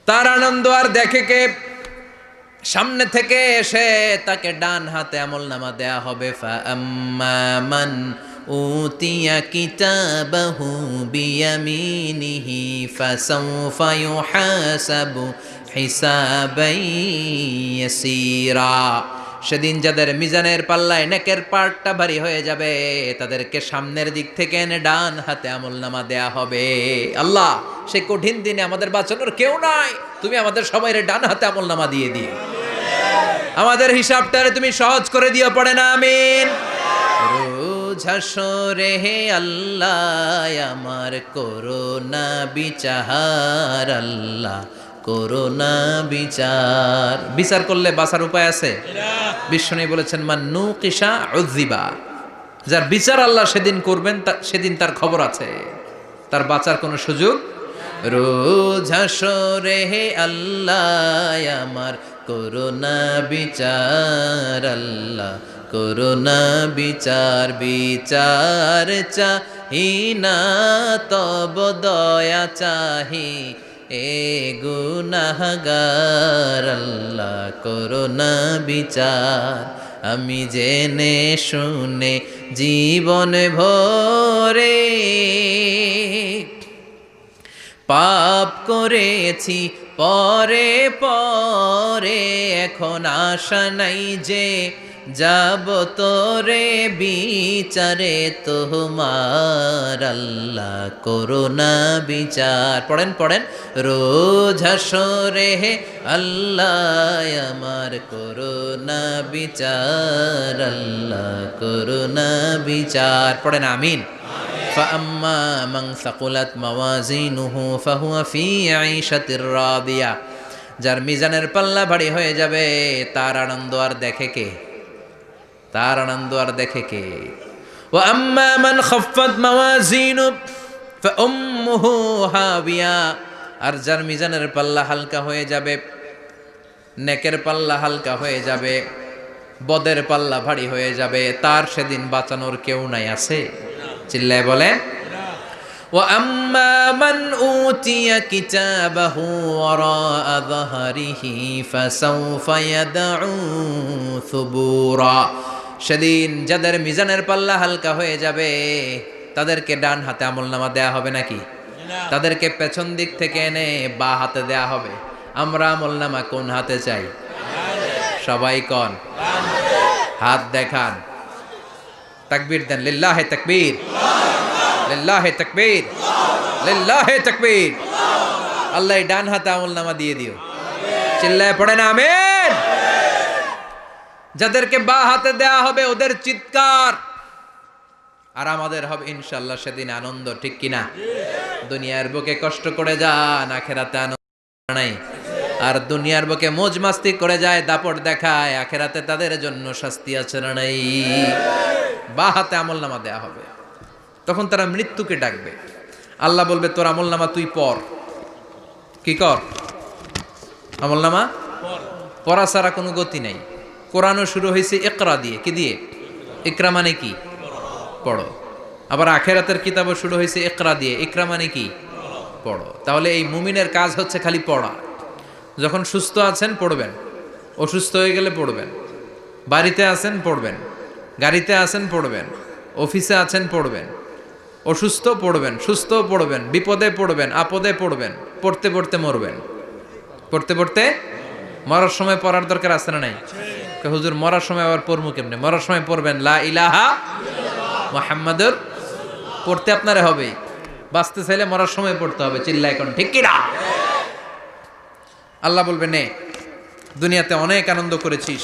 তার আনন্দ আর দেখে কে? সামনে থেকে এসে তাকে ডান হাতে আমলনামা দেয়া হবে। ফাআম্মা মান উতিয়া কিতাবাহু বিয়ামিনিহি ফাসাউফা ইউহাসাবু হিসাবান ইয়াসীরা। সেদিন যাদের মিজানের পাল্লায় নেকের পার্টটা ভারী হয়ে যাবে, তাদেরকে সামনের দিক থেকে এনে ডান হাতে আমলনামা দেয়া হবে। আল্লাহ, সেই কঠিন দিনে আমাদের বাঁচানোর কেউ নাই, তুমি আমাদের সবাইরে ডান হাতে আমলনামা দিয়ে দিও, আমাদের হিসাবটারে তুমি সহজ করে দিও, পড়ে না আমিন। রোজ হাসরে হে আল্লাহ আমার করোনা বিচার, আল্লাহ করোনা বিচার। বিচার করলে বাঁচার উপায় আছে? বিশ্বনবী বলেছেন মান নুকিশা উযিবা, যার বিচার আল্লাহ সেদিন করবেন সেদিন তার খবর আছে, তার বাঁচার কোনো সুযোগ। রোজ হাসরে হে আল্লাহ আমার করোনা বিচার, আল্লাহ করোনা বিচার। বিচার চাহি না তব দয়া চাহি, এ গুনাহগার, আল্লাহ করোনা বিচার। আমি জেনে শুনে জীবন ভরে পাপ করেছি পরে পরে, এখন আশা নাই যে যাব তোরে বিচারে তোমার, আল্লাহ করোনা বিচার। পড়েন পড়েন, রোজ হাসরে হে আল্লাহ আমার করোনা বিচার, আল্লাহ করোনা বিচার। পড়েন আমিন। ফাআম্মা মান সাকুলাত মাওয়াজিনুহু ফাহুয়া ফি আইশাতির রাদিয়া, যার মিজানের পাল্লা ভারী হয়ে যাবে তার আনন্দ আর দেখে কে? তার আনন্দ আর দেখে কে? ওয়া আম্মা মান খাফফাত মাওয়াজিনু ফাউম্মুহু হাবিয়া, আর যার মিজানের পাল্লা হালকা হয়ে যাবে, নেকের পাল্লা হালকা হয়ে যাবে, বদের পাল্লা ভারী হয়ে যাবে, তার সেদিন বাঁচানোর কেউ নাই। আছে? চিল্লায় বলে। ওয়া আম্মা মান উতিয়া কিতাবাহু ওয়ারাআ যাহরিহি ফাসাউফা ইয়াদউ সুবুরা, সেদিন যাদের মিজানের পাল্লা হালকা হয়ে যাবে তাদেরকে ডান হাতে আমলনামা দেয়া হবে নাকি? তাদেরকে পেছন দিক থেকে এনে বা হাতে দেয়া হবে। আমরা আমলনামা কোন হাতে চাই? সবাই কোন হাত দেখান, তাকবীর দেন, লিল্লাহে তাকবীর, লিল্লাহে তাকবীর, লিল্লাহে তাকবীর। আল্লাহ ডান হাতে আমলনামা দিয়ে দিও, চিল্লায় পড়েন আমিন। যাদেরকে বা হাতে দেয়া হবে ওদের চিৎকার, আর আমাদের হবে ইনশাআল্লাহ সেদিন আনন্দ, ঠিক কিনা? দুনিয়ার বুকে কষ্ট করে যান, আখেরাতে আনন্দ নাই। আর দুনিয়ার বুকে মौज মাস্তি করে যায়, দাপট দেখায়, আখেরাতে তাদের জন্য শাস্তি আছে না নাই? বা হাতে আমলনামা দেয়া হবে, তখন তারা মৃত্যুকে ডাকবে। আল্লাহ বলবে তোর আমলনামা তুই পড়, কি কর? আমলনামা পড়া ছাড়া কোনো গতি নাই। কোরআনও শুরু হয়েছে ইকরা দিয়ে। কি দিয়ে? ইকরা মানে কি? পড়ো। আবার আখেরাতের কিতাবও শুরু হয়েছে ইকরা দিয়ে। ইকরা মানে কি? পড়ো। তাহলে এই মুমিনের কাজ হচ্ছে খালি পড়া। যখন সুস্থ আছেন পড়বেন, অসুস্থ হয়ে গেলে পড়বেন, বাড়িতে আছেন পড়বেন, গাড়িতে আছেন পড়বেন, অফিসে আছেন পড়বেন, অসুস্থ পড়বেন, সুস্থ পড়বেন, বিপদে পড়বেন, আপদে পড়বেন, পড়তে পড়তে মরবেন। পড়তে পড়তে মরার সময় পড়ার দরকার আছে না নাই? হুজুর মরার সময় আবার পড়মু কেমনে? মরার সময় পড়বেন লা ইলাহা মুহাম্মাদুর। পড়তে আপনারে হবে, বাঁচতে চাইলে মরার সময় পড়তে হবে। চিল্লা এখন ঠিক কিনা? আল্লাহ বলবে নে, দুনিয়াতে অনেক আনন্দ করেছিস,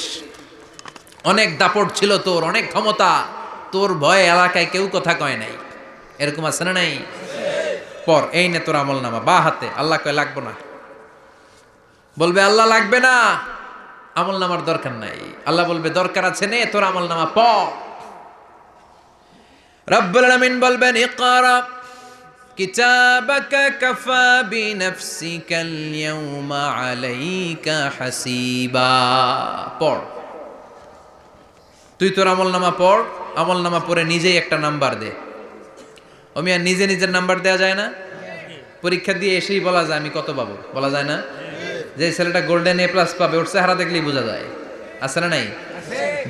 অনেক দাপট ছিল তোর, অনেক ক্ষমতা, তোর ভয়ে এলাকায় কেউ কথা কয় নাই। এরকম আছে না নাই? পর এই নে তোর আমল নামা বা হাতে। আল্লাহ কয় লাগবো না। বলবে আল্লাহ লাগবে না, আমল নামার দরকার নাই। আল্লাহ বলবে দরকার আছে, নে তোর আমল নামা পড়। রব্বুল আলামিন বলবেন ইকরা কিতাবাকা কাফা বিনাফসিকাল ইয়াউমা আলাইকা হাসিবা। পড়, তুই তোর আমল নামা পড়। আমল নামা পড়ে নিজেই একটা নাম্বার দে। আর নিজে নিজের নাম্বার দেয়া যায় না? পরীক্ষা দিয়ে এসেই বলা যায় আমি কত পাবো, বলা যায় না? যে ছেলেটা গোল্ডেন এ প্লাস পাবে ওর চেহারা দেখলেই বোঝা যায়, আছে না নাই?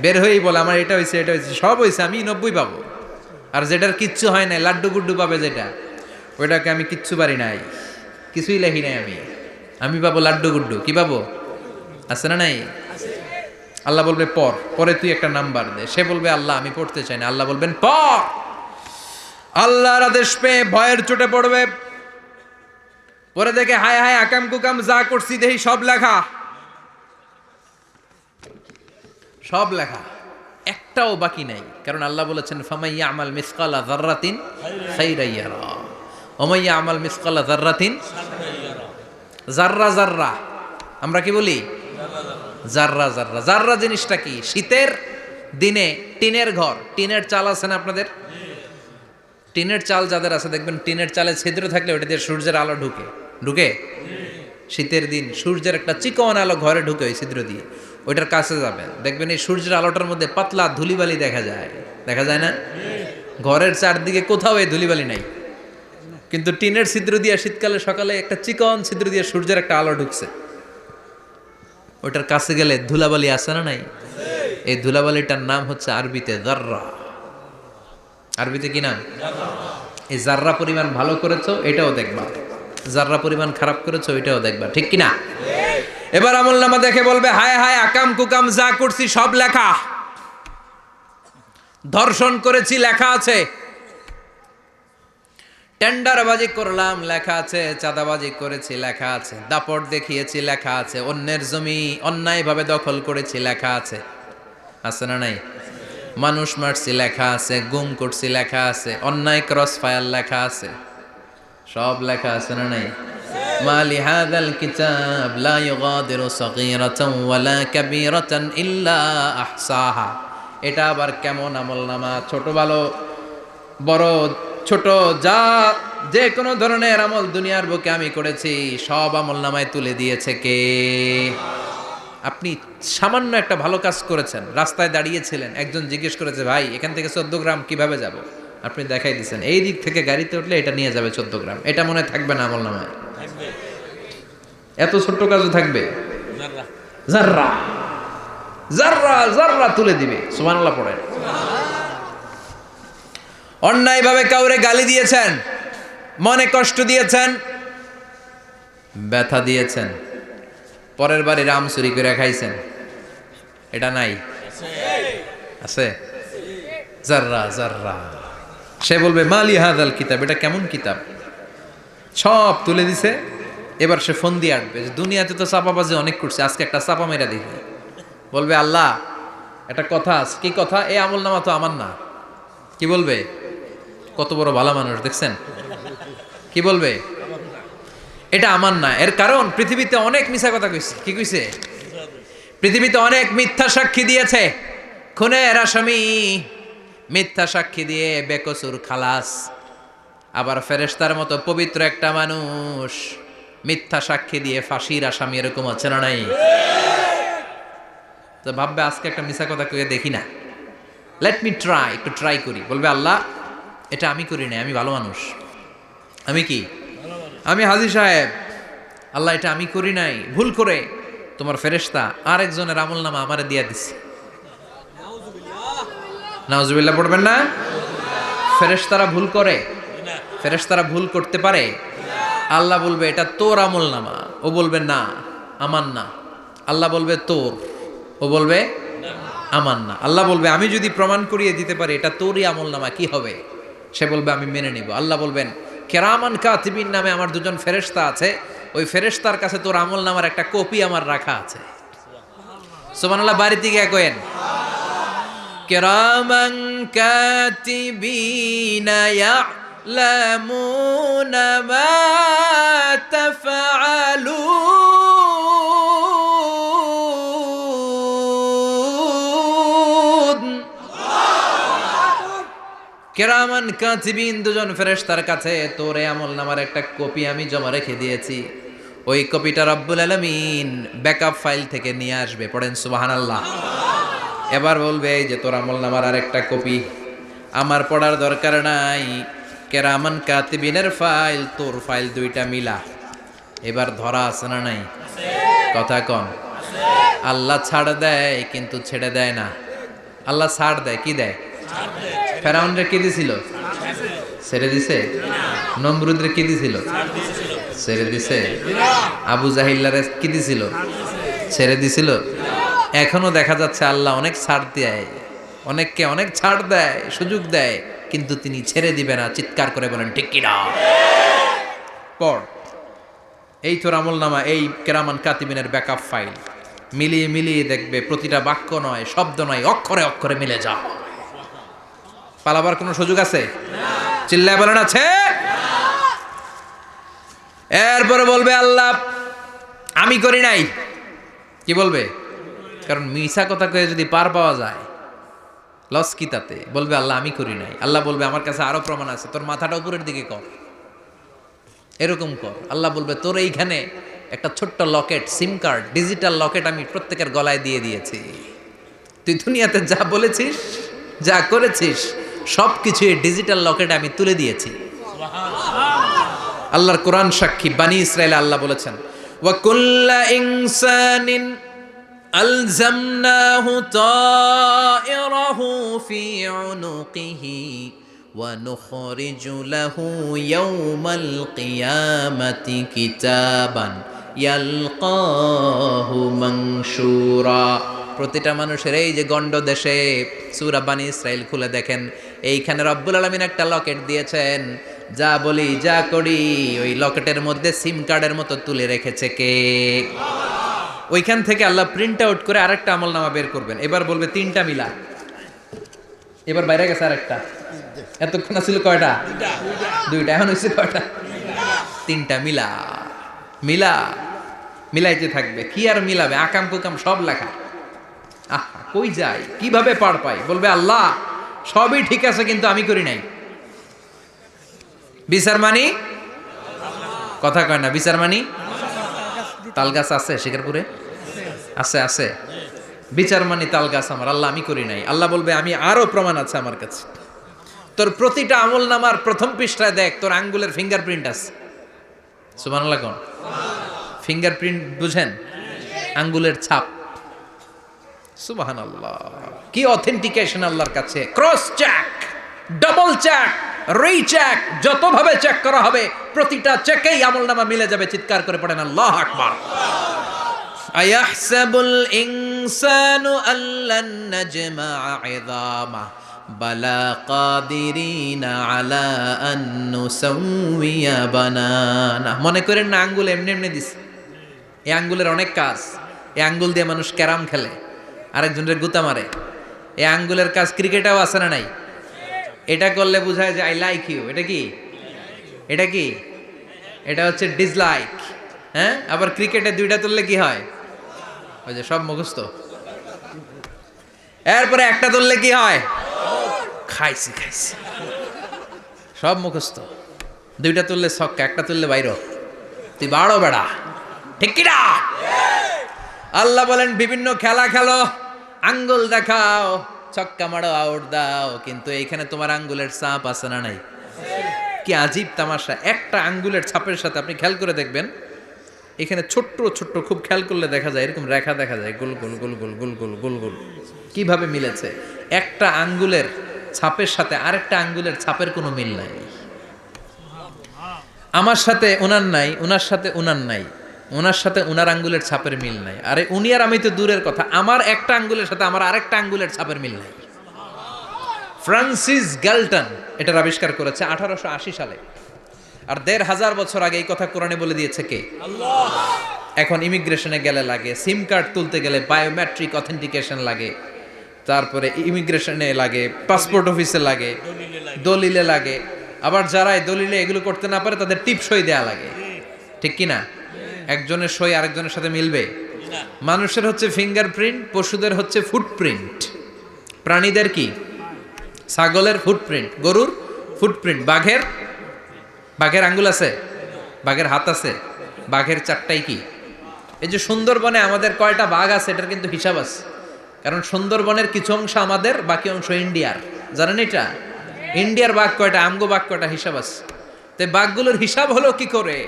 বের হয়েই বলে আমার এটা হয়েছে, এটা হয়েছে, সব হয়েছে, আমি 90 পাবো। আর যেটার কিচ্ছু হয় নাই, লাড্ডু গুড্ডু পাবে যেটা, ওইটাকে আমি কিচ্ছু পারি নাই, কিছুই লেখি নাই আমি পাবো লাড্ডু গুড্ডু। কি পাবো? আছে না নাই? আল্লাহ বলবে পড়, পরে তুই একটা নাম্বার দে। সে বলবে আল্লাহ আমি পড়তে চাই না। আল্লাহ বলবেন পড়। আল্লাহর আদেশ পেয়ে ভয়ের চোটে পড়বে। পরে দেখে হায় হায় আকাম কুকাম যা করছি দেখি সব লেখা, সব লেখা, একটাও বাকি নাই। কারণ আল্লাহ বলেছেন ফামাইয়া আমাল মিসকালা যাররাতিন খাইরান ইয়ারা ওয়া মাইয়া আমাল মিসকালা যাররাতিন। জাররা জাররা আমরা কি বলি? জাররা জাররা। জাররা জিনিসটা কি? শীতের দিনে টিনের ঘর, টিনের চাল আছে না আপনাদের? টিনের চাল যাদের আছে দেখবেন টিনের চালে ছিদ্র থাকলে ওটা দিয়ে সূর্যের আলো ঢুকে ঢুকে শীতের দিন সূর্যের একটা চিকন আলো ঘরে ঢুকে ওই ছিদ্র দিয়ে। ওইটার কাছে যাবেন, দেখবেন এই সূর্যের আলোটার মধ্যে পাতলা ধুলিবালি দেখা যায়। দেখা যায় না? ঘরের চারদিকে কোথাও এই ধুলিবালি নাই, কিন্তু টিনের ছিদ্র দিয়ে শীতকালে সকালে একটা চিকন ছিদ্র দিয়ে সূর্যের একটা আলো ঢুকছে। ওইটার কাছে গেলে ধুলাবালি আছে না নাই? এই ধুলাবালিটার নাম হচ্ছে আরবিতে জাররা। আরবিতে কি নাম? এই জাররা পরিমাণ ভালো করেছো এটাও দেখবা, জাররা পরিমাণ খারাপ করেছো এটাও দেখবা। ঠিক কিনা? এবার আমলনামা দেখে বলবে হায় হায় আকাম কুকাম যা করছি সব লেখা। ধর্ষণ করেছি লেখা আছে, টেন্ডারবাজি করলাম লেখা আছে, চাঁদাবাজি করেছি লেখা আছে, দাপট দেখিয়েছি লেখা আছে, অন্যের জমি অন্যায়ভাবে দখল করেছি লেখা আছে। আছে না নাই? মানুষ মারছি লেখা আছে, গুম করছি লেখা আছে, অন্যায় ক্রস ফায়ার লেখা আছে, সব লেখা আছে না নাই? মালি হাদাল কিতাব লা ইউগাদিরু সাগীরাতান ওয়ালা কাবীরাতান ইল্লা আহসাহা। এটা আবার কেমন আমলনামা? ছোট ভালো বড় ছোট যা যে কোনো ধরনের আমল দুনিয়ার বুকে আমি করেছি সব আমলনামায় তুলে দিয়েছে কে? আপনি সামান্য একটা ভালো কাজ করেছেন, রাস্তায় দাঁড়িয়েছিলেন, একজন জিজ্ঞেস করেছে ভাই এখান থেকে 14 গ্রাম কিভাবে যাব, আপনি দেখাই দিচ্ছেন এই দিক থেকে গাড়িতে উঠলে এটা নিয়ে যাবে 14 গ্রাম। এটা মনে থাকবে না আমলনামায়? এত ছোট্ট কাজও থাকবে? জাররা জাররা জাররা তুলে দিবে। সুবহানাল্লাহ পড়েন। অন্যায়ভাবে কাউরে গালি দিয়েছেন, মনে কষ্ট দিয়েছেন, ব্যথা দিয়েছেন, পরের বাড়ি রাম চুরি করে খাইছেন, এটা নাই? আছে? জাররা জাররা। সে বলবে মালি হাদাল কিতাব, এটা কেমন কিতাব? সব তুলে দিছে। এবার সে ফোন দিয়ে আসবে যে দুনিয়াতে তো চাপাবাজি অনেক করছে, আজকে একটা চাপা মেরা দেখি। বলবে আল্লাহ একটা কথা আছে। কি কথা? এই আমলনামা তো আমার না। কি বলবে? কত বড় ভালো মানুষ দেখছেন? কি বলবে? এটা আমার না। এর কারণ পৃথিবীতে অনেক মিথ্যা কথা কইছে। কি কইছে? পৃথিবীতে অনেক মিথ্যা সাক্ষী দিয়েছে, খুনের আসামি মিথ্যা সাক্ষী দিয়ে বেকসুর খালাস। আবার ফেরেশতার মতো পবিত্র একটা মানুষ মিথ্যা সাক্ষী দিয়ে ফাঁসির আসামি এরকম আছে না নাই? তো ভাববে আজকে একটা মিছা কথা কয়ে দেখি না, লেট মি ট্রাই, একটু ট্রাই করি। বলবে আল্লাহ এটা আমি করি নাই, আমি ভালো মানুষ। আমি কি? আমি হাজী সাহেব। আল্লাহ এটা আমি করি নাই, ভুল করে তোমার ফেরেশতা আরেকজনের আমল নামা আমারে দিয়া দিছে। নাউজুবিল্লাহ পড়বেন না? ফেরেশতারা ভুল করে? ফেরেশতারা ভুল করতে পারে? আল্লাহ বলবে এটা তোর আমল নামা, ও বলবে না আমার না। আল্লাহ বলবে তোর, ও বলবে আমার না। আল্লাহ বলবে আমি যদি প্রমাণ করিয়ে দিতে পারি এটা তোরই আমল নামা, কি হবে? সে বলবে আমি মেনে নিব। আল্লাহ বলবেন কেরামান কাতিবিন নামে আমার দুজন ফেরেশতা আছে, ওই ফেরেশতার কাছে তোর আমল নামার একটা কপি আমার রাখা আছে। সুবহানাল্লাহ, বাড়িতে গিয়ে কয়েন কেরামান কাতিবিনা ইয়ালামুনা মা তাফআলুন। কেরামান কাতিবিন দুজন ফেরেশতার কাছে তোর আমল নামার একটা কপি আমি জমা রেখে দিয়েছি। ওই কপিটা রব্বুল আলামিন ব্যাকআপ ফাইল থেকে নিয়ে আসবে। পড়েন সুবহানাল্লাহ। এবার বলবে এই যে তোর আমল নামার আরেকটা কপি আমার পড়ার দরকার নাই, কেরামান কাতিবিনের ফাইল তোর ফাইল দুইটা মিলা। এবার ধরা আছে না নাই? কথা কন। আল্লাহ ছাড় দেয় কিন্তু ছেড়ে দেয় না। আল্লাহ ছাড় দেয়, কি দেয়? ফেরাউনরে কি দিছিল? ছেড়ে দিছে। নমরুদরে কি দিছিল? ছেড়ে দিছে। আবু জাহিল্লারে কি দিছিল? ছেড়ে দিছিল। এখনো দেখা যাচ্ছে আল্লাহ অনেক ছাড় দেয়, অনেককে অনেক ছাড় দেয়, সুযোগ দেয়, কিন্তু তিনি ছেড়ে দিবে না। চিৎকার করে বলেন ঠিক কিনা? পড় এই তোর আমল নামা, এই কেরামান কাতিবিনের ব্যাকআপ ফাইল মিলিয়ে মিলিয়ে দেখবে প্রতিটা বাক্য নয়, শব্দ নয়, অক্ষরে অক্ষরে মিলে যা। পালাবার কোনো সুযোগ আছে? চিল্লায় বলেন আছে। এরপরে বলবে আল্লাহ আমি করি নাই। কি বলবে? কারণ মিছা কথা কয়ে যদি পার পাওয়া যায় লস কি তাতে? বলবে আল্লাহ আমি করি নাই। আল্লাহ বলবে আমার কাছে আরো প্রমাণ আছে, তোর মাথাটা উপরের দিকে কর, এরকম কর। আল্লাহ বলবে তোর এইখানে একটা ছোট্ট লকেট, সিম কার্ড, ডিজিটাল লকেট আমি প্রত্যেকের গলায় দিয়ে দিয়েছি। তুই দুনিয়াতে যা বলেছিস, যা করেছিস, সবকিছু এই ডিজিটাল লকেটে আমি তুলে দিয়েছি। আল্লাহর কোরআন সাক্ষী। বানি ইসরায়েলে আল্লাহ বলেছেন ওয়া কুল্লা ইনসানিন আলজামনাহু তায়রাহু ফি উনুকিহি ওয়া নুখরিজু লাহু ইয়াওমাল কিয়ামাতি কিতাবান ইয়ালকাহু মানশুরা। প্রতিটা মানুষের এই যে গণ্ড দেশে সূরা বানি ইসরাইল খুলে দেখেন, এইখানে রব্বুল আলামিন একটা লকেট দিয়েছেন। যা বলি যা করি ওই লকেটের মধ্যে সিম কার্ডের মতো তুলে রেখেছে কে? ওইখান থেকে আল্লাহ প্রিন্ট আউট করে আরেকটা আমল নামা বের করবেন। এবার বলবে তিনটা মিলা। এবার বাইরে গেছে আরেকটা। এতক্ষণ ছিল কয়টা? দুইটা। এখন হয়েছে কয়টা? তিনটা। মিলা মিলা মিলাইতে থাকবে। কি আর মিলাবে? আকাম কুকাম সব লেখা। আহা কই যায়, কিভাবে পার পাই? বলবে আল্লাহ সবই ঠিক আছে কিন্তু আমি করি নাই। বিচার মানি? কথা কয় না। বিচার মানি? তাল গাছ আছে শিকারপুরে? আছে আছে। বিচার মানি তাল গাছ আমার। আল্লাহ আমি করি নাই। আল্লাহ বলবে আমি আরো প্রমাণ আছে আমার কাছে। তোর প্রতিটা আমল নামার প্রথম পৃষ্ঠায় দেখ তোর আঙ্গুলের ফিঙ্গারপ্রিন্ট আছে। সুবহানাল্লাহ কোন? ফিঙ্গারপ্রিন্ট বুঝেন? আঙ্গুলের ছাপ। সুবহানাল্লাহ, কি অথেন্টিকেশন আল্লাহর কাছে। Cross check, double check, recheck, যতভাবে চেক করা হবে প্রতিটা চেকেই আমলনামা মিলে যাবে। চিৎকার করে পড়েন আল্লাহু আকবার। আয়াহসাবুল ইনসানু আল্লান নাজমা'a 'ইযামা বালা কাদিরিনা আলা আন নুসাউইয়া বানানা। মনে করেন না আঙ্গুল এমনি এমনি দিছে। এই আঙ্গুলের অনেক কাজ। এই আঙ্গুল দিয়ে মানুষ ক্যারাম খেলে, আরেকজনের গুতা মারে। এই আঙ্গুলের কাজ ক্রিকেটেও আছে না নাই? এটা করলে বোঝায় যে আই লাইক ইউ। এটা কি? এটা কি? এটা হচ্ছে ডিসলাইক। হ্যাঁ, আবার ক্রিকেটে দুইটা তুললে কি হয়? ওই যে সব মুখস্থ। এরপরে একটা তুললে কি হয়? খাইছি খাইছি, সব মুখস্থ। দুইটা তুললে ছক্কা, একটা তুললে বাইর। মস্তি বাড়ো বেড়া, ঠিক কিনা? আল্লাহ বলেন বিভিন্ন খেলা খেলো, আঙ্গুল দেখাও, ছক্কা মারো, আউট দাও, কিন্তু এইখানে তোমার আঙ্গুলের ছাপ আছে না নাই? কি আজীব তামাশা! একটা আঙ্গুলের ছাপের সাথে আপনি খেয়াল করে দেখবেন, এখানে ছোট্ট ছোট্ট খুব খেয়াল করলে দেখা যায় এরকম রেখা দেখা যায়, গোল গোল গোল গোল গোল গোল গোল গোল। কিভাবে মিলেছে? একটা আঙ্গুলের ছাপের সাথে আরেকটা আঙ্গুলের ছাপের কোনো মিল নাই। আমার সাথে ওনার নাই, ওনার সাথে ওনার নাই, ওনার সাথে ওনার আঙ্গুলের ছাপের মিল নাই। আরে উনি আর আমি তো দূরের কথা, আমার একটা আঙ্গুলের সাথে আমার আরেকটা আঙ্গুলের ছাপের মিল নাই। ফ্রান্সিস গ্যালটন এটার আবিষ্কার করেছে 1880 সালে। আর 1500 বছর আগে এই কথা কোরআনে বলে দিয়েছে কে? আল্লাহ। এখন ইমিগ্রেশনে গেলে লাগে, সিম কার্ড তুলতে গেলে বায়োমেট্রিক অথেন্টিকেশন লাগে, তারপরে ইমিগ্রেশনে লাগে, পাসপোর্ট অফিসে লাগে, দলিলে লাগে, আবার যারা এই দলিলে এগুলো করতে না পারে তাদের টিপ সই দেয়া লাগে, ঠিক কি না? একজনের সই আরেকজনের সাথে মিলবে? মানুষের হচ্ছে ফিঙ্গারপ্রিন্ট, পশুদের হচ্ছে ফুটপ্রিন্ট। প্রাণীদের কি? ছাগলের ফুটপ্রিন্ট, গরুর ফুটপ্রিন্ট, বাঘের আঙ্গুল আছে, বাঘের হাত আছে, বাঘের চারটাই কি? এই যে সুন্দরবনে আমাদের কয়টা বাঘ আছে এটার কিন্তু হিসাব আছে, কারণ সুন্দরবনের কিছু অংশ আমাদের, বাকি অংশ ইন্ডিয়ার। জানেন এটা? ইন্ডিয়ার বাঘ কয়টা, আমগো বাঘ কয়টা, হিসাব আছে। তো বাঘগুলোর হিসাব হলো কি করে?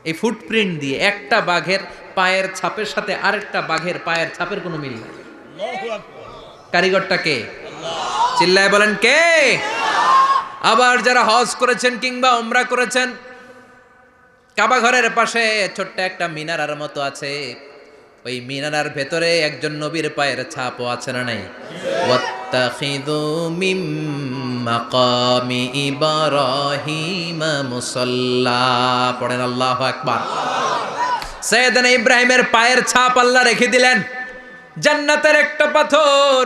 এই ফুটপ্রিন্ট দিয়ে। একটা বাঘের পায়ের ছাপের সাথে আরেকটা বাঘের পায়ের ছাপের কোনো মিল নেই। কারিগরটা কে? চিল্লায় বলেন কে? আবার যারা হজ করেছেন কিংবা উমরা করেছেন, কাবা ঘরের পাশে ছোট্ট একটা মিনারার মতো আছে, ওই মিনারার ভেতরে একজন নবীর পায়ের ছাপও আছে না নাই? ওয়াত্তাখিযু মিম মাকামি ইব্রাহিম মুসাল্লা, পড়েন আল্লাহু আকবার। সাইয়েদনা ইব্রাহিমের পায়ের ছাপ আল্লাহ রেখে দিলেন জান্নাতের একটা পাথর।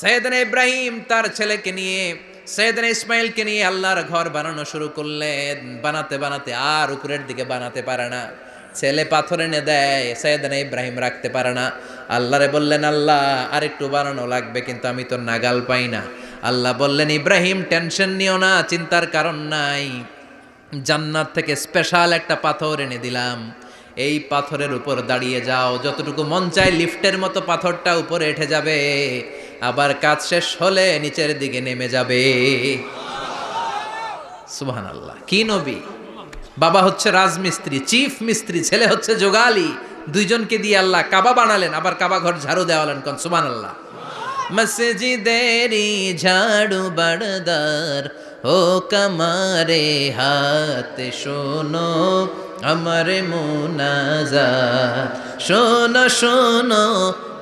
সাইয়েদনা ইব্রাহিম তার ছেলেকে নিয়ে, সাইয়েদনা ইসমাইলকে নিয়ে আল্লাহর ঘর বানানো শুরু করলেন। বানাতে বানাতে আর উপরের দিকে বানাতে পারে না, ছেলে পাথর এনে দেয়, সাইয়েদনা ইব্রাহিম রাখতে পারে না। আল্লাহরে বললেন, আল্লাহ আর একটু বানানো লাগবে, কিন্তু আমি তো নাগাল পাই না। আল্লাহ বললেন, ইব্রাহিম টেনশন নিও না, চিন্তার কারণ নাই, জান্নাত থেকে স্পেশাল একটা পাথর এনে দিলাম, এই পাথরের উপর দাঁড়িয়ে যাও, যতটুকু মন চায় লিফটের মতো পাথরটা উপরে উঠে যাবে, আবার কাজ শেষ হলে নিচের দিকে নেমে যাবে। সুবহানাল্লাহ! কি নবী! বাবা হচ্ছে রাজমিস্ত্রি, চিফ মিস্ত্রি, ছেলে হচ্ছে যোগালি, দুইজনকে দিয়ে আল্লাহ কাবা বানালেন, আবার কাবা ঘর ঝাড়ু দেওয়ালেন। কোন সুবহানাল্লাহ! মসজিদেরি ঝাড়ু বারদার ও কামারে হাত, শোনো আমার মুনাজাত, শোনো শোনো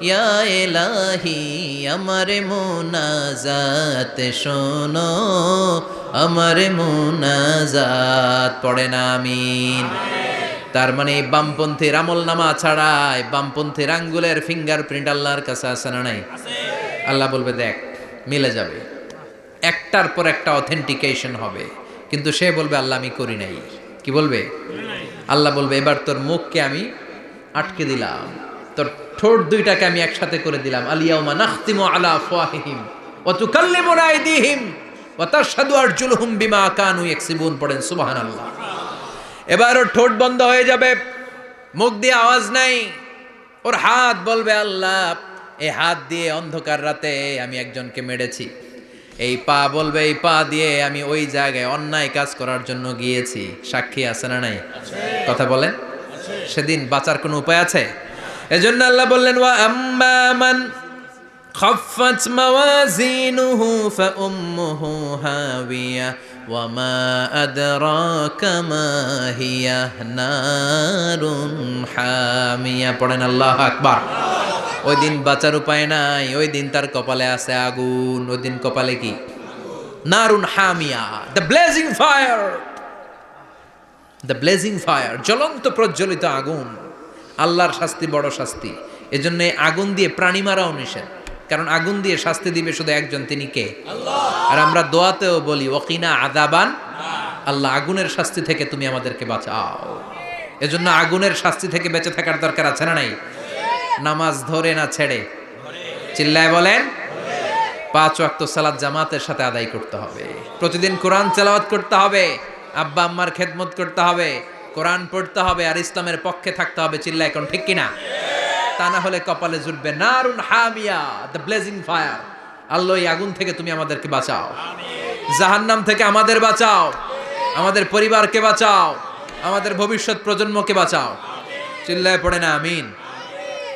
ইয়া ইলাহি আমার মুনাজাত, শোনো আমার মুনাজাত, পড়েন আমিন। তার মানে বামপন্থীর আমল নামা ছাড়াই বামপন্থীর আঙ্গুলের ফিঙ্গারপ্রিন্ট আল্লাহর কাছে আছে না নাই? আল্লাহ বলবে দেখ, মিলে যাবে, একটার পর একটা অথেন্টিকেশন হবে, কিন্তু সে বলবে আল্লাহ আমি করি নাই। কি বলবে? আল্লাহ বলবে এবার তোর মুখকে আমি আটকে দিলাম, তোর ঠোঁট দুইটাকে আমি একসাথে করে দিলাম। আলিয়াউমা নাখতিমু আলা আফওয়াহিহিম ওয়া তুকাল্লিমুনা আইদিহিম ওয়া তাশহাদু আরজুলুহুম বিমা কানু ইয়াকসিবুন, পড়েন সুবহানাল্লাহ। এবার ওর ঠোঁট বন্ধ হয়ে যাবে, মুখ দিয়ে আওয়াজ নাই, ওর হাত বলবে আল্লাহ এই হাত দিয়ে অন্ধকার রাতে আমি একজনকে মেরেছি, এই পা বলবে এই পা দিয়ে আমি ওই জায়গায় অন্যায় কাজ করার জন্য গিয়েছি। সাক্ষী আছে না নাই? কথা বলেন। সেদিন বাঁচার কোনো উপায় আছে? এজন্য আল্লাহ বললেন, ওয়া আম্মা মান খাফফাত মাওয়াজিনুহু ফাউম্মুহু হাওিয়া ওয়া মা আদরাকা মা হিয়া নারুন হামিয়া, পড়েন আল্লাহু আকবার। ওই দিন বাঁচার উপায় নাই, ওই দিন তার কপালে আছে আগুন। ওই দিন কপালে কি? নারুন হামিয়া, the blazing fire, the blazing fire, জ্বলন্ত প্রজ্বলিত আগুন। আল্লাহর শাস্তি বড় শাস্তি, এজন্য আগুন দিয়ে প্রাণী মারাও নিষেধ, কারণ আগুন দিয়ে শাস্তি দিবে শুধু একজন, তিনি কে? আল্লাহ। আর আমরা দোয়াতেও বলি ওয়াকিনা আযাবান, আল্লাহ আগুনের শাস্তি থেকে তুমি আমাদেরকে বাঁচাও। এজন্য আগুনের শাস্তি থেকে বেঁচে থাকার দরকার আছে না নাই? নামাজ ধরে না ছেড়ে? চিল্লায় বলেন। 5 ওয়াক্ত সালাত জামাতের সাথে আদায় করতে হবে, প্রতিদিন কোরআন তেলাওয়াত করতে হবে, আব্বা আম্মার খেদমত করতে হবে, কোরআন পড়তে হবে আর ইসলামের পক্ষে থাকতে হবে, চিল্লা এখন ঠিক কিনা? তা না হলে কপালে জুটবে নারুন হামিয়া, দ্য ব্লেজিং ফায়ার। আল্লাহ এই আগুন থেকে তুমি আমাদেরকে বাঁচাও, জাহান্নাম থেকে আমাদের বাঁচাও, আমাদের পরিবারকে বাঁচাও, আমাদের ভবিষ্যৎ প্রজন্মকে বাঁচাও। চিল্লায় পড়ে না আমিন।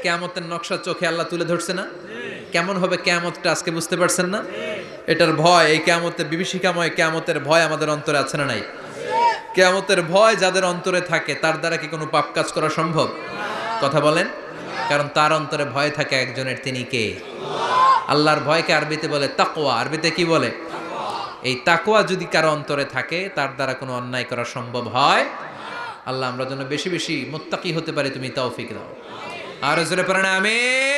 কিয়ামতের নকশা চোখে আল্লাহ তুলে ধরছে না? কেমন হবে কিয়ামতটা আজকে বুঝতে পারছেন না? এটার ভয়, এই কিয়ামতের বিভীষিকাময় কিয়ামতের ভয় আমাদের অন্তরে আছে না নাই? কিয়ামতের ভয় যাদের অন্তরে থাকে তার দ্বারা কি কোনো পাপ কাজ করা সম্ভব? কথা বলেন। কারণ তার অন্তরে ভয় থাকে একজনের, তিনি কে? আল্লাহর ভয়কে আরবিতে বলে তাকওয়া। আরবিতে কি বলে? এই তাকওয়া যদি কারো অন্তরে থাকে তার দ্বারা কোনো অন্যায় করা সম্ভব হয়। আল্লাহ আমরা যেন বেশি বেশি মুত্তাকি হতে পারি, তুমি তৌফিক দাও। আর জোরে পড়েন আমিন।